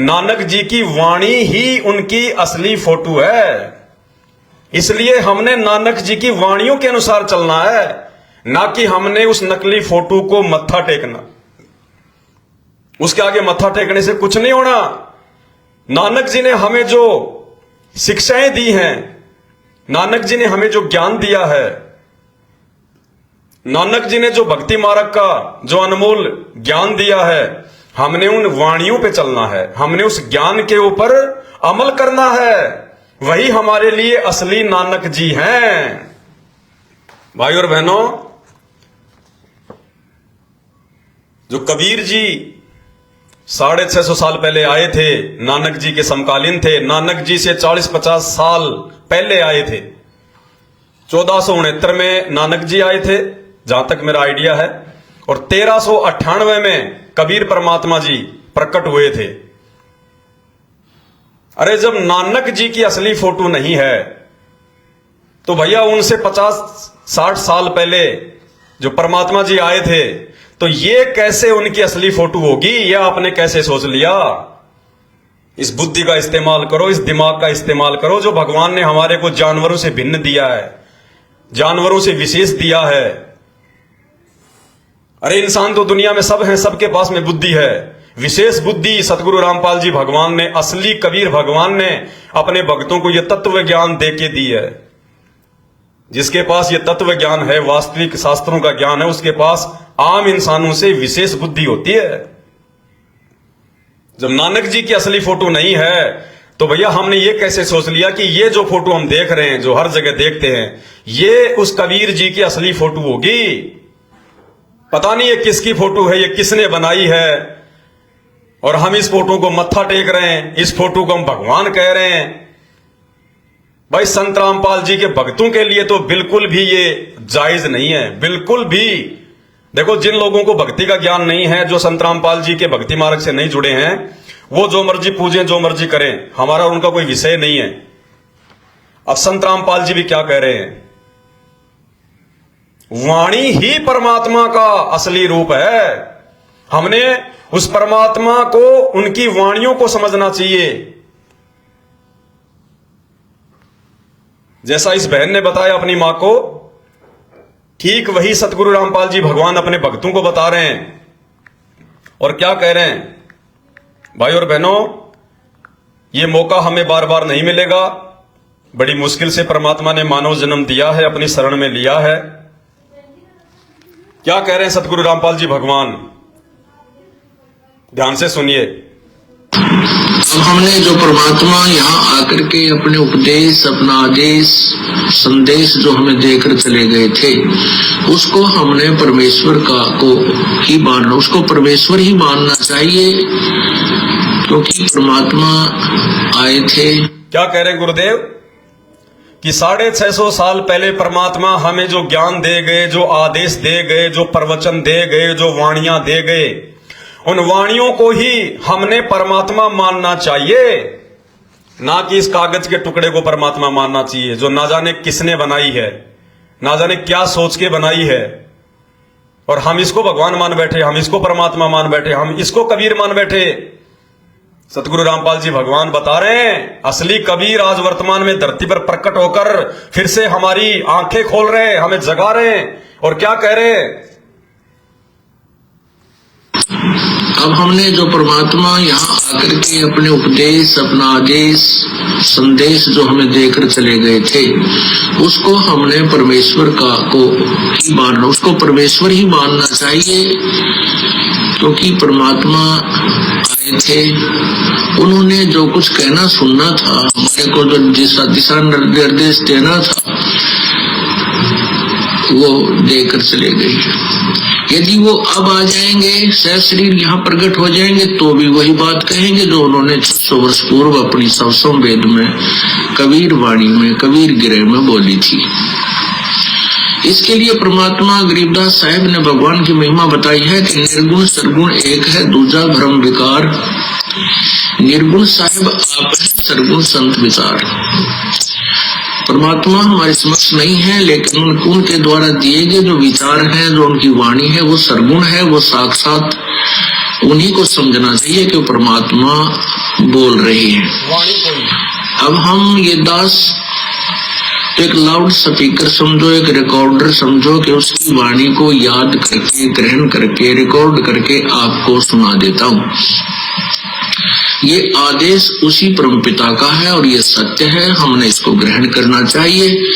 नानक जी की वाणी ही उनकी असली फोटो है। इसलिए हमने नानक जी की वाणियों के अनुसार चलना है, ना कि हमने उस नकली फोटो को मत्था टेकना। उसके आगे मत्था टेकने से कुछ नहीं होना। नानक जी ने हमें जो शिक्षाएं दी हैं, नानक जी ने हमें जो ज्ञान दिया है, नानक जी ने जो भक्ति मार्ग का जो अनमोल ज्ञान दिया है, हमने उन वाणियों पे चलना है, हमने उस ज्ञान के ऊपर अमल करना है। वही हमारे लिए असली नानक जी हैं। भाई और बहनों, जो कबीर जी 650 साल पहले आए थे, नानक जी के समकालीन थे, नानक जी से 40-50 साल पहले आए थे। 1469 में नानक जी आए थे, जहां तक मेरा आइडिया है, और 1398 में कबीर परमात्मा जी प्रकट हुए थे। अरे जब नानक जी की असली फोटो नहीं है तो भैया उनसे 50-60 साल पहले जो परमात्मा जी आए थे, तो ये कैसे उनकी असली फोटो होगी? यह आपने कैसे सोच लिया? इस बुद्धि का इस्तेमाल करो, इस दिमाग का इस्तेमाल करो जो भगवान ने हमारे को जानवरों से भिन्न दिया है, जानवरों से विशेष दिया है। अरे इंसान तो दुनिया में सब हैं, सबके पास में बुद्धि है। विशेष बुद्धि सतगुरु रामपाल जी भगवान ने, असली कबीर भगवान ने अपने भक्तों को यह तत्व ज्ञान देके दी है। जिसके पास यह तत्व ज्ञान है, वास्तविक शास्त्रों का ज्ञान है, उसके पास आम इंसानों से विशेष बुद्धि होती है। जब नानक जी की असली फोटो नहीं है तो भैया हमने ये कैसे सोच लिया कि ये जो फोटो हम देख रहे हैं, जो हर जगह देखते हैं, ये उस कबीर जी की असली फोटो होगी। पता नहीं ये किसकी फोटो है, ये किसने बनाई है, और हम इस फोटो को मत्था टेक रहे हैं, इस फोटो को हम भगवान कह रहे हैं। भाई संत रामपाल जी के भक्तों के लिए तो बिल्कुल भी ये जायज नहीं है, बिल्कुल भी। देखो, जिन लोगों को भक्ति का ज्ञान नहीं है, जो संत रामपाल जी के भक्ति मार्ग से नहीं जुड़े हैं, वो जो मर्जी पूजें, जो मर्जी करें, हमारा उनका कोई विषय नहीं है। अब संत रामपाल जी भी क्या कह रहे हैं, वाणी ही परमात्मा का असली रूप है। हमने उस परमात्मा को, उनकी वाणियों को समझना चाहिए। जैसा इस बहन ने बताया अपनी मां को, ठीक वही सतगुरु रामपाल जी भगवान अपने भक्तों को बता रहे हैं। और क्या कह रहे हैं, भाई और बहनों, ये मौका हमें बार बार नहीं मिलेगा। बड़ी मुश्किल से परमात्मा ने मानव जन्म दिया है, अपनी शरण में लिया है। क्या कह रहे हैं सतगुरु रामपाल जी भगवान, ध्यान से सुनिए। अब हमने जो परमात्मा यहाँ आकर के अपने उपदेश, अपना आदेश, संदेश जो हमें देकर चले गए थे, उसको हमने परमेश्वर का को ही मानना, उसको परमेश्वर ही मानना चाहिए, क्योंकि परमात्मा आए थे। क्या कह रहे हैं गुरुदेव कि 650 साल पहले परमात्मा हमें जो ज्ञान दे गए, जो आदेश दे गए, जो प्रवचन दे गए, जो वाणियां दे गए, उन वाणियों को ही हमने परमात्मा मानना चाहिए, ना कि इस कागज के टुकड़े को परमात्मा मानना चाहिए, जो ना जाने किसने बनाई है, ना जाने क्या सोच के बनाई है, और हम इसको भगवान मान बैठे, हम इसको परमात्मा मान बैठे, हम इसको कबीर मान बैठे। सतगुरु रामपाल जी भगवान बता रहे हैं, असली कबीर आज वर्तमान में धरती पर प्रकट होकर फिर से हमारी आंखें खोल रहे हैं, हमें जगा रहे हैं। और क्या कह रहे हैं, अब हमने जो परमात्मा यहाँ आकर के अपने उपदेश, अपना आदेश, संदेश जो हमें देकर चले गए थे, उसको हमने परमेश्वर का को ही मानना, उसको परमेश्वर ही मानना चाहिए, क्योंकि परमात्मा आए थे। उन्होंने जो कुछ कहना सुनना था, हमारे को जो दिशा निर्देश देना था, वो देकर चले गए। यदि वो अब आ जाएंगे, सहशरीर यहाँ प्रकट हो जाएंगे, तो भी वही बात कहेंगे जो उन्होंने 600 वर्ष पूर्व अपनी 700 वेद में, कबीर वाणी में, कबीर गिरह में बोली थी। इसके लिए परमात्मा गरीबदास साहब ने भगवान की महिमा बताई है कि निर्गुण सरगुण एक है, दूजा भ्रम विकार, निर्गुण साहब आप है, सरगुण संत विचार। परमात्मा हमारे समक्ष नहीं है, लेकिन उनके द्वारा दिए गए जो विचार हैं, जो उनकी वाणी है, वो सरगुण है, वो साक्षात उन्हीं को समझना चाहिए कि परमात्मा बोल रही है। अब हम ये दास तो एक लाउड स्पीकर समझो, एक रिकॉर्डर समझो कि उसकी वाणी को याद करके, ग्रहण करके, रिकॉर्ड करके आपको सुना देता हूँ। ये आदेश उसी परमपिता का है और ये सत्य है, हमने इसको ग्रहण करना चाहिए।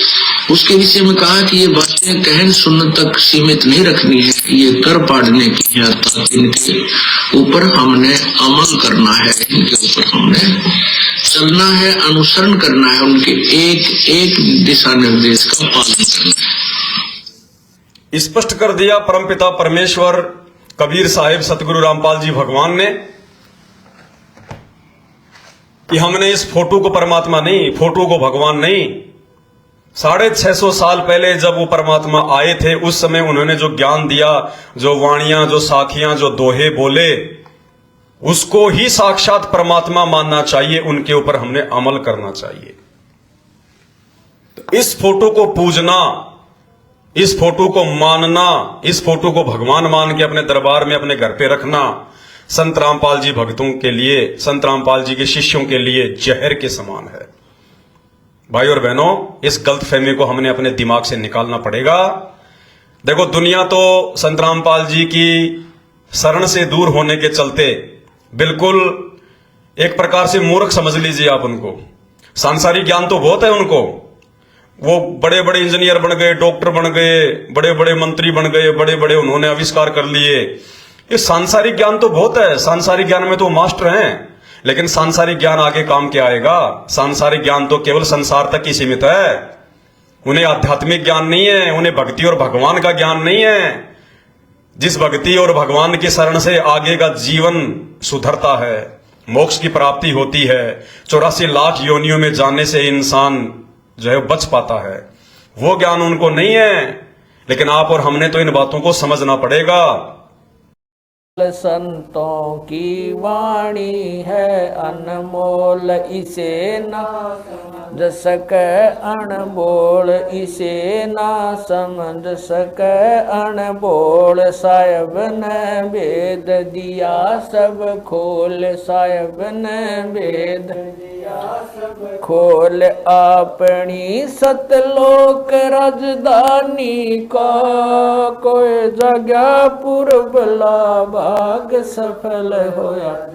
उसके विषय में कहा कि ये बातें कहन सुनने तक सीमित नहीं रखनी है, ये कर पाड़ने की है, अर्थात इनके ऊपर हमने अमल करना है, इनके ऊपर हमने चलना है, अनुसरण करना है, उनके एक एक दिशा निर्देश का पालन करना है। स्पष्ट कर दिया परमपिता परमेश्वर कबीर साहिब सतगुरु रामपाल जी भगवान ने कि हमने इस फोटो को परमात्मा नहीं, फोटो को भगवान नहीं। 650 साल पहले जब वो परमात्मा आए थे, उस समय उन्होंने जो ज्ञान दिया, जो वाणियां, जो साखियां, जो दोहे बोले, उसको ही साक्षात परमात्मा मानना चाहिए, उनके ऊपर हमने अमल करना चाहिए। तो इस फोटो को पूजना, इस फोटो को मानना, इस फोटो को भगवान मान के अपने दरबार में, अपने घर पे रखना, संत रामपाल जी भक्तों के लिए, संत रामपाल जी के शिष्यों के लिए जहर के समान है। भाई और बहनों, इस गलतफहमी को हमने अपने दिमाग से निकालना पड़ेगा। देखो, दुनिया तो संत रामपाल जी की शरण से दूर होने के चलते बिल्कुल एक प्रकार से मूर्ख समझ लीजिए आप उनको। सांसारिक ज्ञान तो बहुत है उनको, वो बड़े बड़े इंजीनियर बन गए, डॉक्टर बन गए, बड़े बड़े मंत्री बन गए, बड़े बड़े उन्होंने आविष्कार कर लिए। ये सांसारिक ज्ञान तो बहुत है, सांसारिक ज्ञान में तो मास्टर हैं, लेकिन सांसारिक ज्ञान आगे काम क्या आएगा? सांसारिक ज्ञान तो केवल संसार तक ही सीमित है। उन्हें आध्यात्मिक ज्ञान नहीं है, उन्हें भक्ति और भगवान का ज्ञान नहीं है। जिस भक्ति और भगवान की शरण से आगे का जीवन सुधरता है, मोक्ष की प्राप्ति होती है, 84 लाख योनियों में जाने से इंसान जो है बच पाता है, वो ज्ञान उनको नहीं है। लेकिन आप और हमने तो इन बातों को समझना पड़ेगा। संतों की वाणी है अनमोल, इसे ना समझ सके अनबोल, इसे ना समझ सके अनबोल। साहिब ने भेद दिया सब खोल, साहिब ने भेद दिया सब खोल। अपनी सतलोक राजधानी को कोई जगह पूर्व भाग सफल होया।